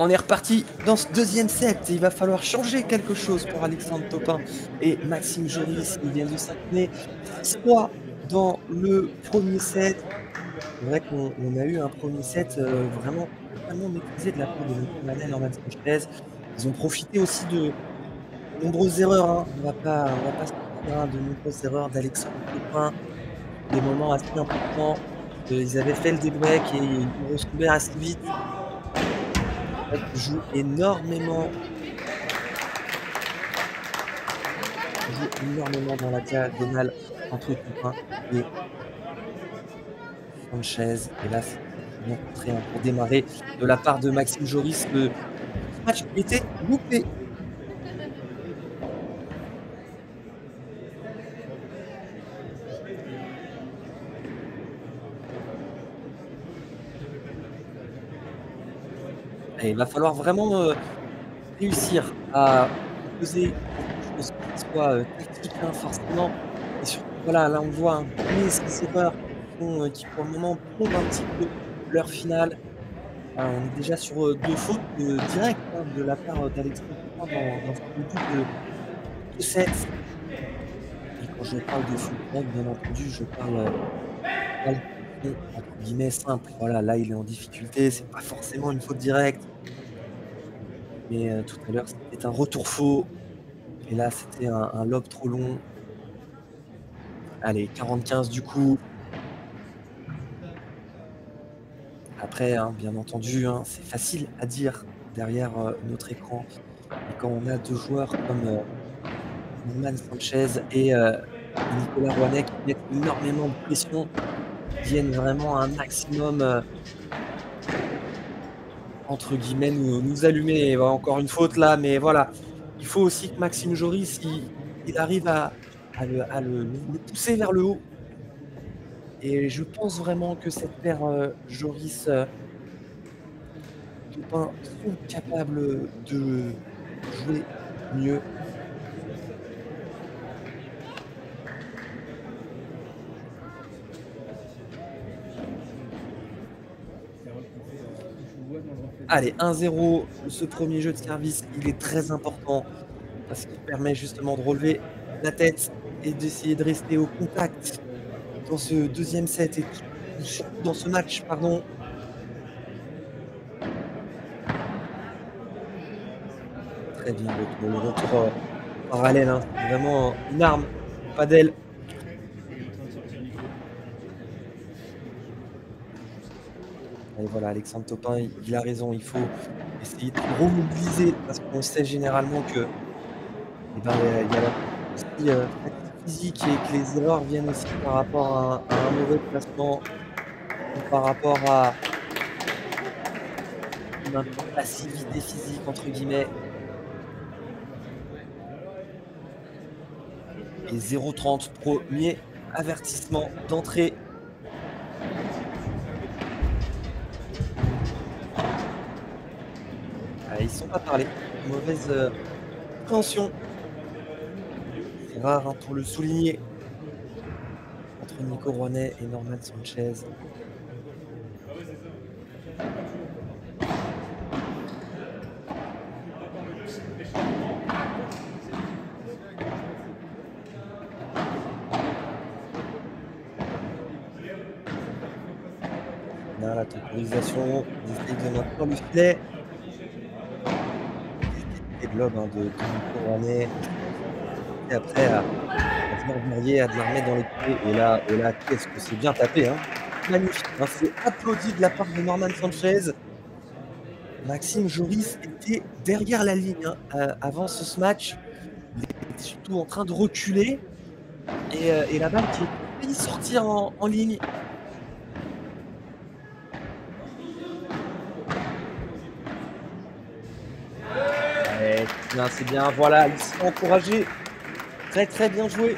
On est reparti dans ce deuxième set. Il va falloir changer quelque chose pour Alexandre Topin et Maxime Joris. Ils viennent de s'incliner 6-3 dans le premier set. C'est vrai qu'on a eu un premier set vraiment totalement maîtrisé de la part de Nico Manel et Norman Sanchez. Ils ont profité aussi de nombreuses erreurs, hein. On va pas se mentir, hein, de nombreuses erreurs d'Alexandre Topin, des moments assez importants. Ils avaient fait le débreak et ils ont retombé assez vite. Joue énormément, dans la diagonale entre Topin et Sanchez. Et là, c'est bien contré, hein, pour démarrer de la part de Maxime Joris. Le match était loupé. Et il va falloir vraiment réussir à poser quelque chose qui soit tactique, hein, forcément. Et surtout, voilà, là on voit, hein, ces erreurs qui pour le moment plombent un petit peu l'heure finale. On est déjà sur 2 fautes directes, hein, de la part d'Alexandre Topin dans ce début de set. Et quand je parle de faute directe, bien entendu, je parle pas de faute entre guillemets «simple». Voilà, là il est en difficulté, c'est pas forcément une faute directe. Mais tout à l'heure, c'était un retour faux et là, c'était un lob trop long. Allez, 40-15 du coup. Après, hein, bien entendu, hein, c'est facile à dire derrière notre écran. Et quand on a 2 joueurs comme Norman Sanchez et Nicolas Rouanet qui mettent énormément de pression, qui viennent vraiment un maximum, entre guillemets, nous allumer. Et voilà, encore une faute là, mais voilà. Il faut aussi que Maxime Joris, il arrive à le pousser vers le haut. Et je pense vraiment que cette paire Joris Topin sont capables de jouer mieux. Allez, 1-0, ce premier jeu de service, il est très important parce qu'il permet justement de relever la tête et d'essayer de rester au contact dans ce deuxième set et surtout dans ce match, pardon. Très bien, le retour parallèle, hein, c'est vraiment une arme, pas d'aile. Et voilà, Alexandre Topin, il a raison, il faut essayer de remobiliser parce qu'on sait généralement que, eh ben, il y a la aussi fatigue physique et que les erreurs viennent aussi par rapport à un mauvais placement ou par rapport à une «passivité physique» entre guillemets. Et 0,30, premier avertissement d'entrée. Ah, ils ne sont pas parlé. Mauvaise compréhension. C'est rare, hein, pour le souligner. Entre Nico Rouanet et Norman Sanchez. Là, la temporisation, ils essayent de maintenir le filet. Et de lob, hein, de Nico Rouanet. Et après à venir varier, à de la remettre dans les pieds. Et là, qu'est-ce que c'est bien tapé, hein. Magnifique, hein, c'est applaudi de la part de Norman Sanchez. Maxime Joris était derrière la ligne, hein, avant ce match. Il était surtout en train de reculer et la balle qui est failli sortir en ligne. Ouais, c'est bien, voilà, il s'est encouragé. Très, très bien joué.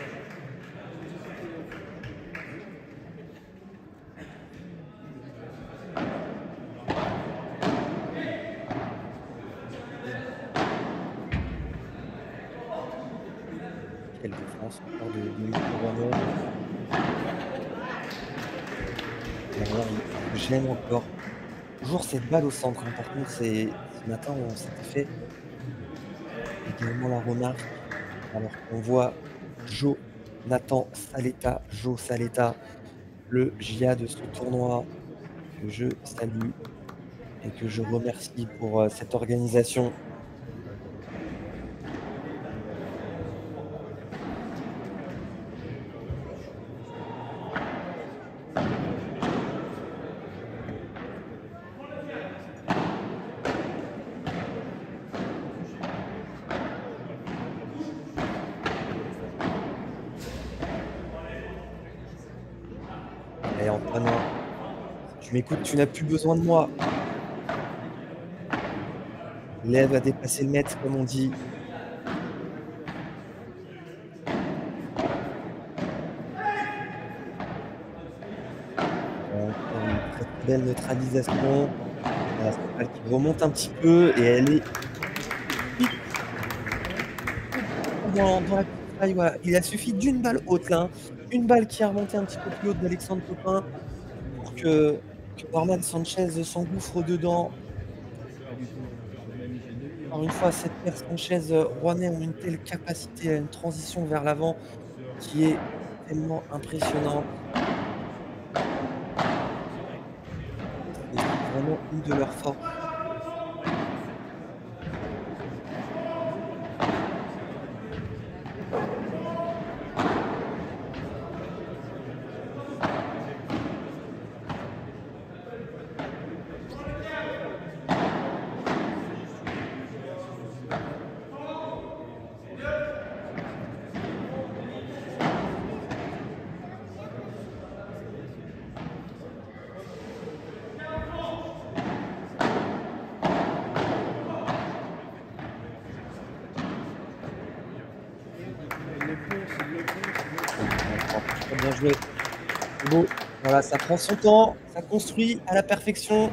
Quelle défense encore de Nico Rouanet. Derrière, il gêne encore. Toujours cette balle au centre, hein. Par contre, c'est ce matin, on s'était fait également la remarque, alors qu'on voit Jonathan Saletta, Jo Saletta, le JA de ce tournoi, que je salue et que je remercie pour cette organisation. Et Antoine, si tu m'écoutes, tu n'as plus besoin de moi. L'Ève a dépassé le maître, comme on dit. Encore une très, très belle neutralisation. Voilà, cette balle qui remonte un petit peu et elle est dans la petite faille, voilà. Il a suffi d'une balle haute là, hein. Une balle qui a remonté un petit peu plus haute d'Alexandre Popin pour que Norman Sanchez s'engouffre dedans. Pas du tout la même hygiène de vie, hein. Encore une fois, cette paire Sanchez, rouennais ont une telle capacité à une transition vers l'avant qui est tellement impressionnante. C'est vraiment une de leurs forces. Très bien joué. C'est beau. Voilà, ça prend son temps, ça construit à la perfection.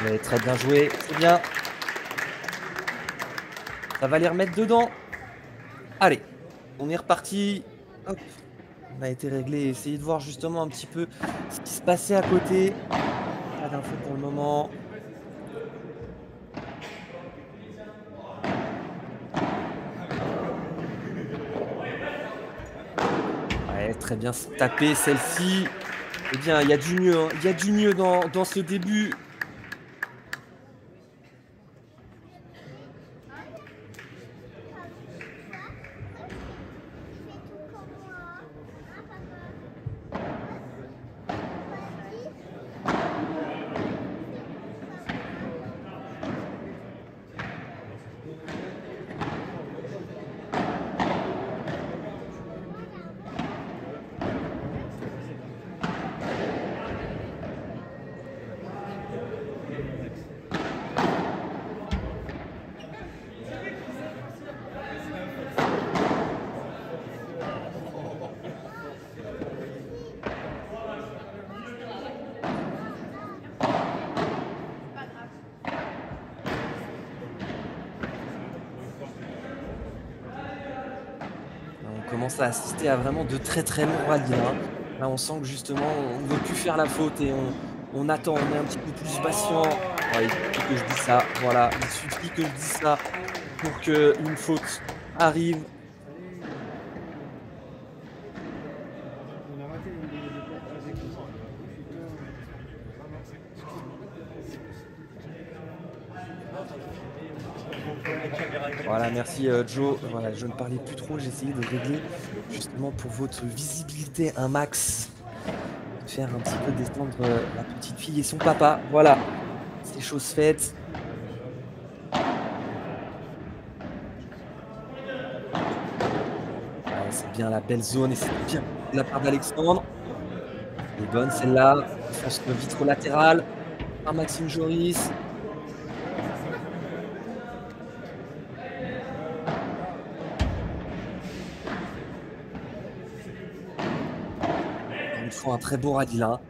Mais très bien joué, c'est bien. Ça va les remettre dedans. Allez, on est reparti. Hop. On a été réglé et essayer de voir justement un petit peu ce qui se passait à côté. Pas d'infos pour le moment. Ouais, très bien tapé celle-ci. Eh bien, il y a du mieux, hein. Il y a du mieux dans ce début. On commence à assister à vraiment de très très longs rallyes là, hein. Là, on sent que justement, on ne veut plus faire la faute et on attend, on est un petit peu plus patient. Ouais, il suffit que je dise ça, voilà, il suffit que je dise ça pour qu'une faute arrive. On a raté une des portes avec ça. Voilà, merci Joe. Voilà, je ne parlais plus trop, j'ai essayé de régler justement pour votre visibilité un max. De faire un petit peu descendre la petite fille et son papa. Voilà, c'est chose faite. bien la belle zone et c'est bien de la part d'Alexandre. Elle est bonne celle-là. Défense vitre latérale par Maxime Joris. Encore une fois, un très beau rallye là.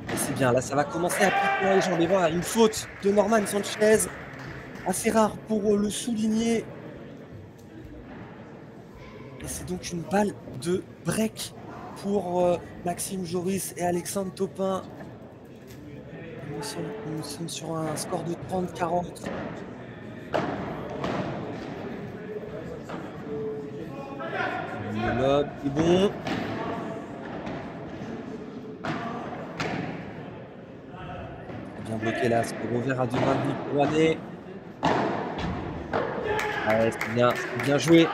Et c'est bien, là ça va commencer à piquer dans les jambes. Et voilà, une faute de Norman Sanchez. Assez rare pour le souligner. Et c'est donc une balle de break pour Maxime Joris et Alexandre Topin. Nous sommes sur un score de 30-40. Le lob est bon. Bien bloqué là, c'est revers à deux mains de Nico Rouanet. Ouais, c'est bien joué.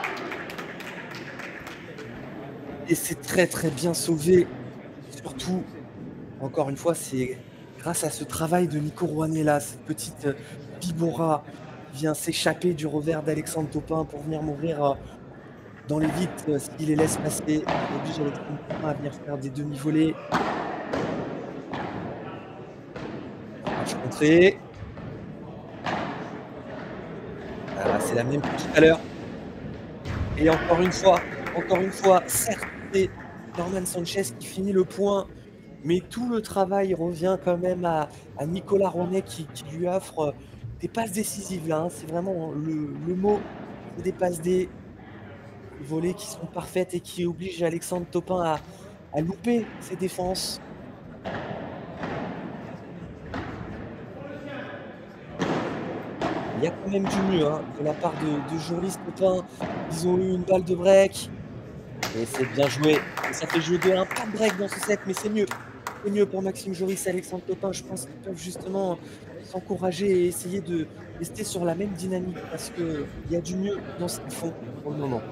Et c'est très bien sauvé. Surtout, encore une fois, c'est grâce à ce travail de Nico Rouanet là, cette petite Bibora qui vient s'échapper du revers d'Alexandre Topin pour venir m'ouvrir dans les vides s'il les laisse passer. Il oblige Alexandre Topin à venir faire des demi-volées. Match contré. Voilà, c'est la même que tout à l'heure. Et encore une fois, certes, c'est Norman Sanchez qui finit le point, mais tout le travail revient quand même à Nicolas Rouanet qui lui offre des passes décisives là. Hein. C'est vraiment le mot, c'est des passes des volées qui sont parfaites et qui obligent Alexandre Topin à louper ses défenses. Il y a quand même du mieux hein, de la part de Joris Topin. Ils ont eu une balle de break. Et c'est bien joué. Et ça fait jouer de 1. Pas de break dans ce set, mais c'est mieux. C'est mieux pour Maxime Joris et Alexandre Topin. Je pense qu'ils peuvent justement s'encourager et essayer de rester sur la même dynamique parce qu'il y a du mieux dans ce qu'ils font pour le moment.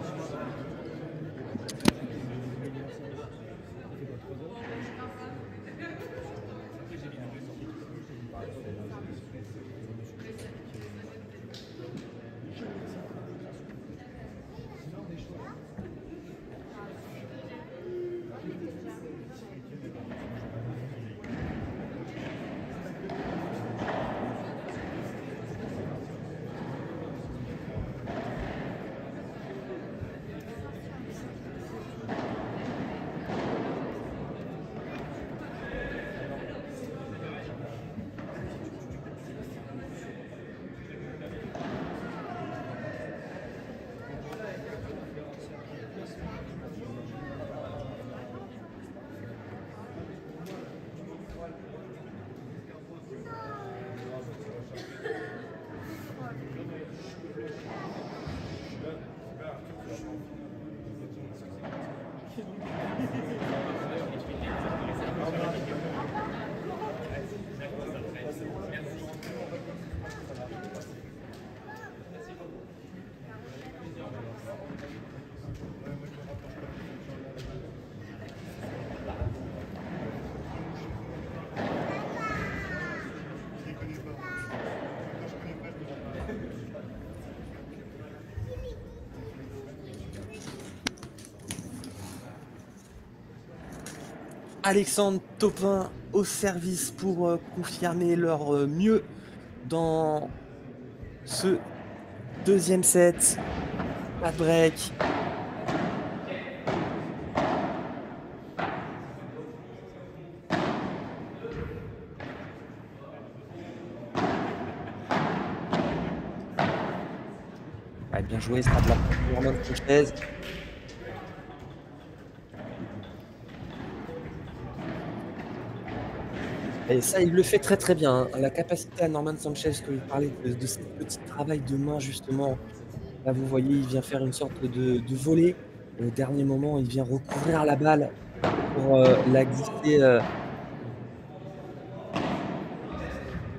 Alexandre Topin au service pour confirmer leur mieux dans ce deuxième set. Pas de break. Ouais, bien joué, ça sera de la Norman Sanchez. Et ça, il le fait très bien. Hein. La capacité à Norman Sanchez, que je parlais de ce petit travail de main, justement. Là, vous voyez, il vient faire une sorte de volée. Et au dernier moment, il vient recouvrir la balle pour la glisser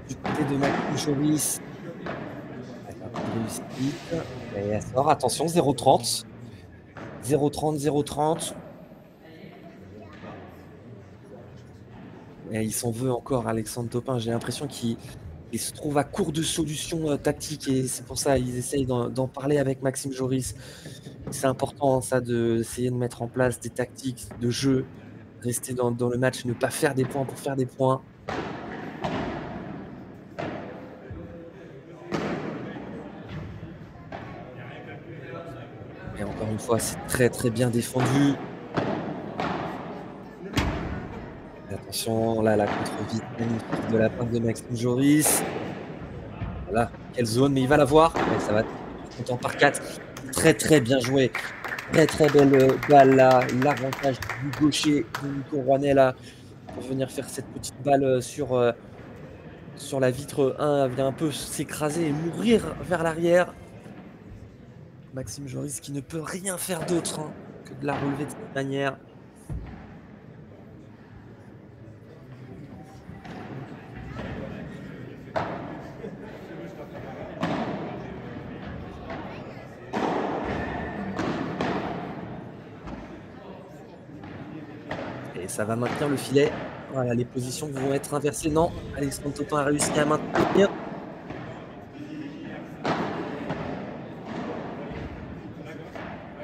du côté de Maxime Joris. Avec un peu de réussite. Et elle sort. Attention, 0,30. 0,30, 0,30. Et il s'en veut encore, Alexandre Topin. J'ai l'impression qu'il se trouve à court de solutions tactiques et c'est pour ça qu'ils essayent d'en parler avec Maxime Joris. C'est important ça d'essayer de mettre en place des tactiques de jeu, rester dans le match, ne pas faire des points pour faire des points. Et encore une fois, c'est très, très bien défendu. Et attention, là, la contre-vite magnifique de la part de Maxime Joris. Voilà, quelle zone, mais il va l'avoir. Ouais, ça va content par 4. Très, très bien joué. Très, très belle, balle là. L'avantage du gaucher de Nico Rouanet là, pour venir faire cette petite balle, sur la vitre 1. Elle vient un peu s'écraser et mourir vers l'arrière. Maxime Joris qui ne peut rien faire d'autre, hein, que de la relever de cette manière. Et ça va maintenir le filet. Voilà, les positions vont être inversées. Non, Alexandre Topin a réussi à maintenir.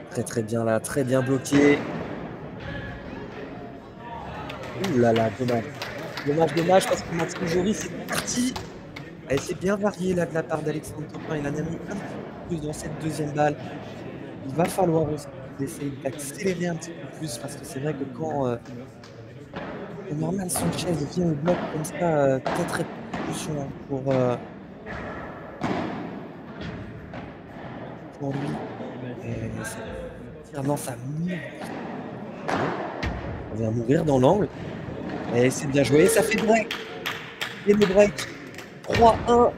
Très, très bien là, très bien bloqué. Ouh là là, dommage. Dommage, dommage parce que Maxime Joris est parti. Elle s'est bien variée là de la part d'Alexandre Topin. Il en a mis un petit peu plus dans cette deuxième balle. Il va falloir aussi essayer d'accélérer un petit peu plus parce que c'est vrai que quand Norman Sanchez vient au bloc comme ça, très, très peu de solutions, hein, pour lui. Et ça tire dans sa mourir. On vient mourir dans l'angle. Et c'est bien joué, ça fait break. Et le break. 3-1.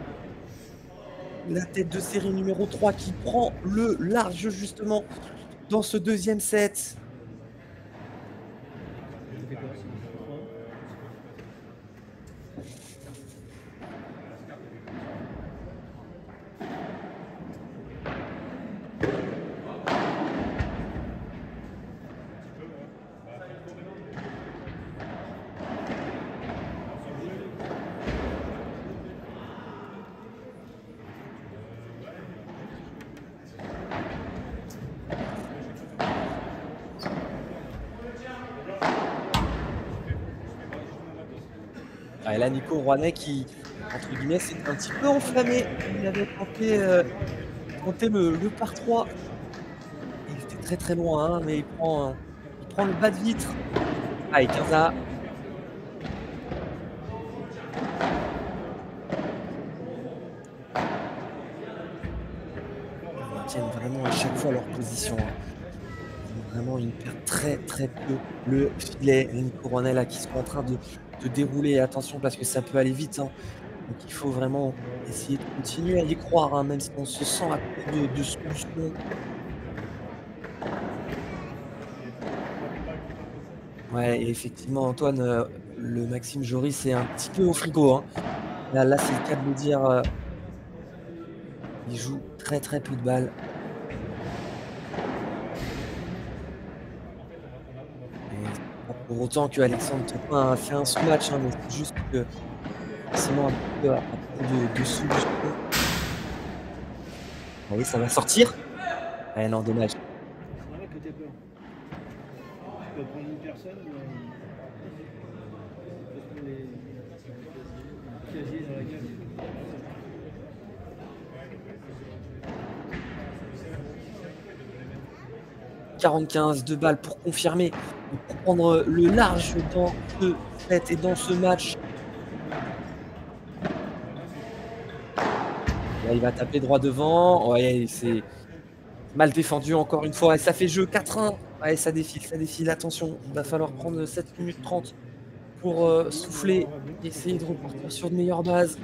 La tête de série numéro 3 qui prend le large justement dans ce deuxième set. Ah, et là, Nico Rouanet qui, entre guillemets, s'est un petit peu enflammé. Il avait tenté le par 3. Il était très très loin, hein, mais il prend le bas de vitre. Ah, et Quinza. Ils maintiennent vraiment à chaque fois leur position, hein. Vraiment, ils perdent très très peu le filet. Et Nico Rouanet là qui sont en train de dérouler. Attention parce que ça peut aller vite, hein. Donc il faut vraiment essayer de continuer à y croire, hein, même si on se sent à court de solutions. Ouais, et effectivement, Antoine, le Maxime Joris est un petit peu au frigo, hein. Là, c'est le cas de le dire, il joue très, très peu de balles. Et c'est pas pour autant que Alexandre Topin a fait un sous-match, hein, mais c'est juste que forcément un petit peu à court de solutions. Ah oui, ça va sortir? Ouais, non, dommage. C'est normal que t'aies peur. Tu peux prendre une personne, parce que les casiers dans la gueule. 45, 2 balles pour confirmer, pour prendre le large dans ce set et dans ce match. Là, il va taper droit devant. Ouais, c'est mal défendu encore une fois. Et ça fait jeu 4-1. Ouais, ça défile. Attention, il va falloir prendre 7 minutes 30 pour souffler et essayer de repartir sur de meilleures bases.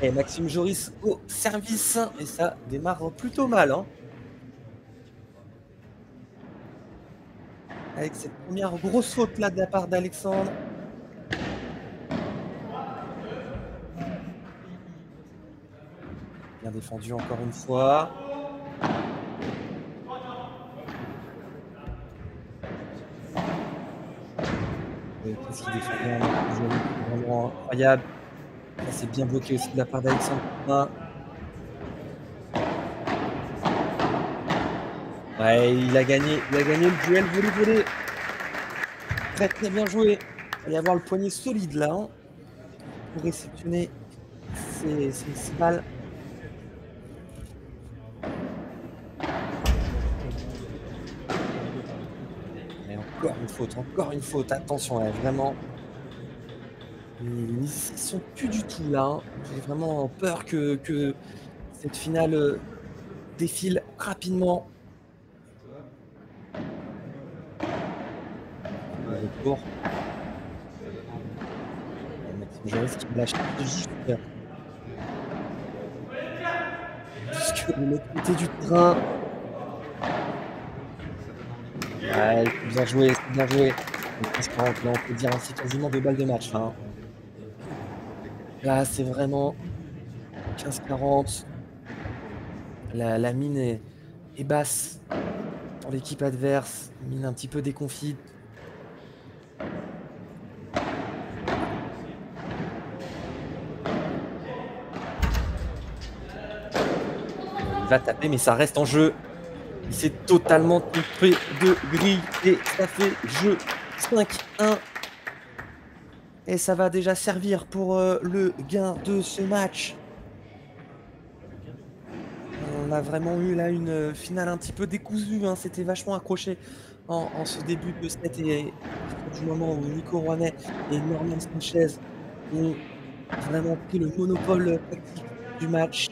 Et Maxime Joris au service. Et ça démarre plutôt mal, hein. Avec cette première grosse faute là de la part d'Alexandre. Bien défendu encore une fois. Qu'est-ce qu'il défend bien, Maxime Joris, c'est vraiment incroyable. Ça c'est bien bloqué aussi de la part d'Alexandre. Ouais, il a gagné le duel volé-volé. Très très bien joué. Il va y avoir le poignet solide là, hein, pour réceptionner ces balles. Et encore une faute, attention, ouais, vraiment. Ils sont plus du tout là, hein. J'ai vraiment peur que cette finale défile rapidement. Le retour. Maxime Joris qui lâche jusque de l'autre côté du terrain. Ouais, c'est bien joué, c'est bien joué. Donc, 15-40, là, on peut dire ainsi quasiment 2 balles de match, hein. Là, c'est vraiment 15-40. La mine est basse pour l'équipe adverse. Mine un petit peu déconfite. Il va taper, mais ça reste en jeu. Il s'est totalement trompé de grille et ça fait jeu 5-1. Et ça va déjà servir pour le gain de ce match. On a vraiment eu là une finale un petit peu décousue, hein. C'était vachement accroché en ce début de set et à partir du moment où Nico Rouanet et Norman Sanchez ont vraiment pris le monopole tactique du match,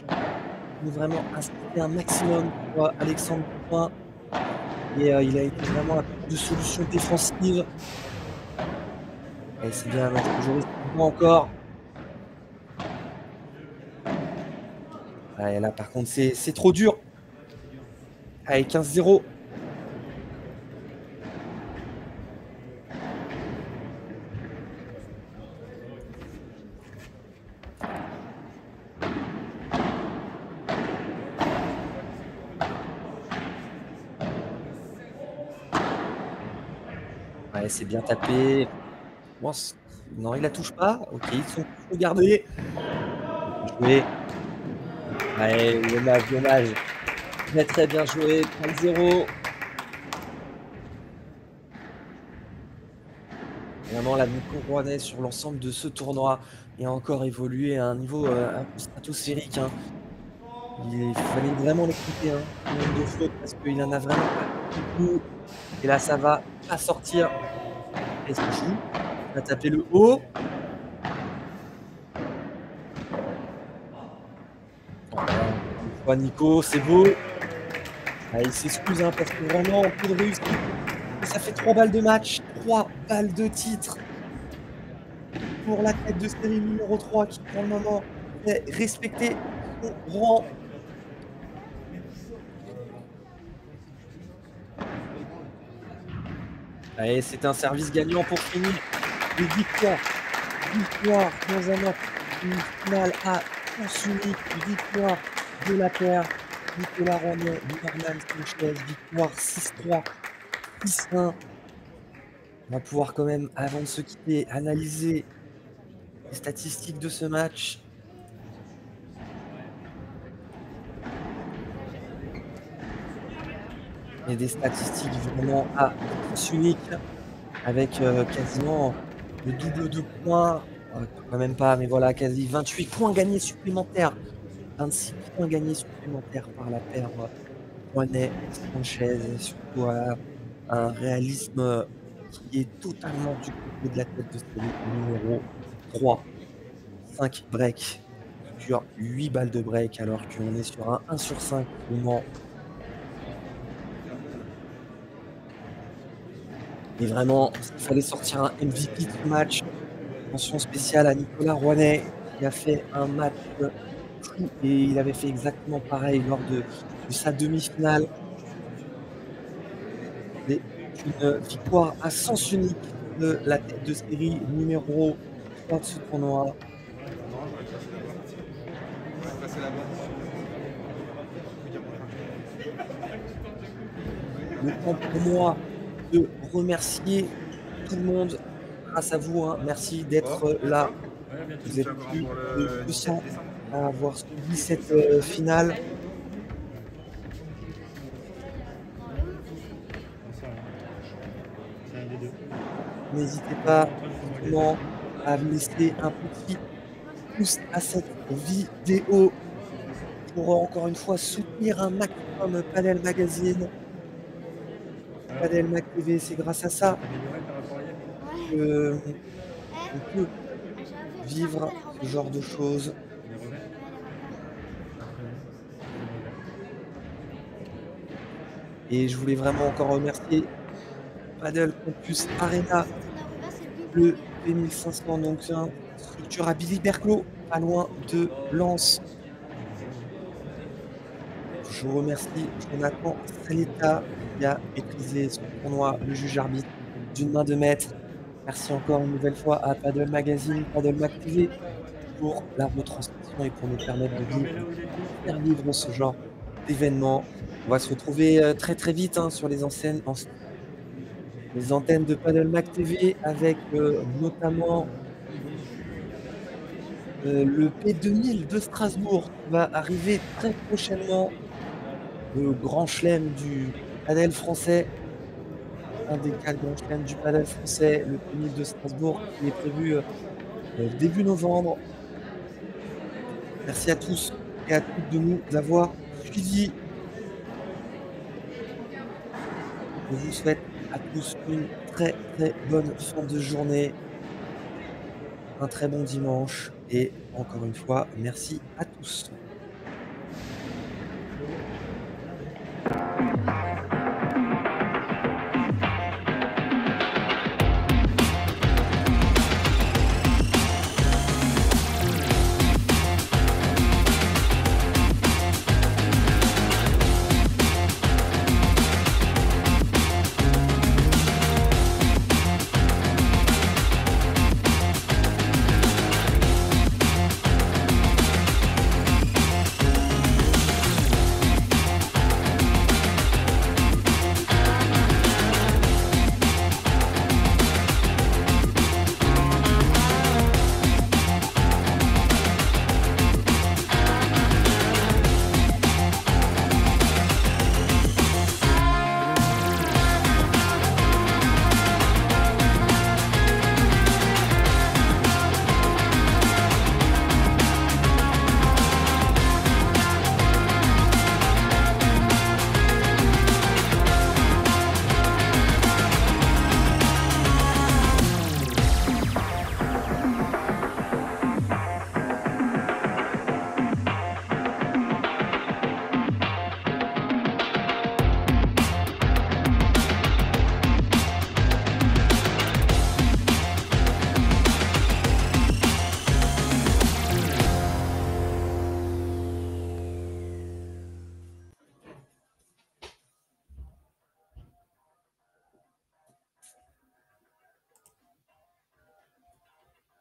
ont vraiment insisté un maximum pour Alexandre Dupin. Et il a été vraiment à court de solutions défensives. Et c'est bien Maxime Joris encore. Ouais, là par contre c'est trop dur. Allez, 15-0. Ouais, c'est bien tapé. Bon, non, il la touche pas. OK, ils sont regardés. Joué. Ouais, dommage. Très, très bien joué. 30-0. Vraiment, la Nico Rouanet sur l'ensemble de ce tournoi et a encore évolué à un niveau un peu stratosphérique, hein. Il fallait vraiment l'écouter, hein, le nombre de fautes parce qu'il en a vraiment pas beaucoup. Et là, ça va pas sortir. Et ça joue. Il va taper le haut. Voilà, une fois Nico, c'est beau. Ah, il s'excuse, hein, parce que vraiment, en peu de réussite. Et ça fait 3 balles de match, 3 balles de titre pour la tête de série numéro 3 qui, pour le moment, est respecté son rang. Allez, c'est un service gagnant pour finir. Et victoire dans un match, une finale à sens unique, victoire de la paire. Nicolas Rouanet, Norman Sanchez, victoire 6-3, 6-1. On va pouvoir quand même, avant de se quitter, analyser les statistiques de ce match. Et des statistiques vraiment à sens unique, avec quasiment le double de points, quand même pas, mais voilà, quasi 28 points gagnés supplémentaires. 26 points gagnés supplémentaires par la paire Rouanet, Sanchez, et surtout un réalisme qui est totalement du côté de la tête de série numéro 3. 5 breaks sur 8 balles de break, alors qu'on est sur un 1 sur 5 au moment. Et vraiment, il fallait sortir un MVP de ce match. Mention spéciale à Nicolas Rouanet, qui a fait un match fou et il avait fait exactement pareil lors de sa demi-finale. C'est une victoire à sens unique de la tête de série numéro 3 de ce tournoi. Le temps pour moi de remercier tout le monde grâce à vous, hein. Merci d'être là. Ouais, bientôt. Vous êtes plus de 200 à avoir suivi cette, finale. C'est ça, hein. C'est un des deux. N'hésitez pas justement à me laisser un petit pouce à cette vidéo pour encore une fois soutenir un maximum Padel Magazine, Padel Mag TV. C'est grâce à ça Amélioré par rapport à hier. que on peut vivre ce genre de choses. Les revers. Et je voulais vraiment encore remercier Padel Campus Arena, le P1500, donc une structure à Billy-Berclos, pas loin de Lens. Je remercie Jonathan Saletta qui a maîtrisé ce tournoi, le juge arbitre d'une main de maître. Merci encore une nouvelle fois à Padel Magazine, Padel Mag TV pour la retransmission et pour nous permettre de faire vivre ce genre d'événement. On va se retrouver très très vite hein, sur les antennes de Padel Mag TV avec notamment le P2000 de Strasbourg qui va arriver très prochainement. Le grand chelem du padel français, un des 4 grands chelems du padel français, le P1000 de Strasbourg qui est prévu début novembre. Merci à tous et à toutes de nous avoir suivis. Je vous souhaite à tous une très très bonne fin de journée, un très bon dimanche et encore une fois, merci à tous.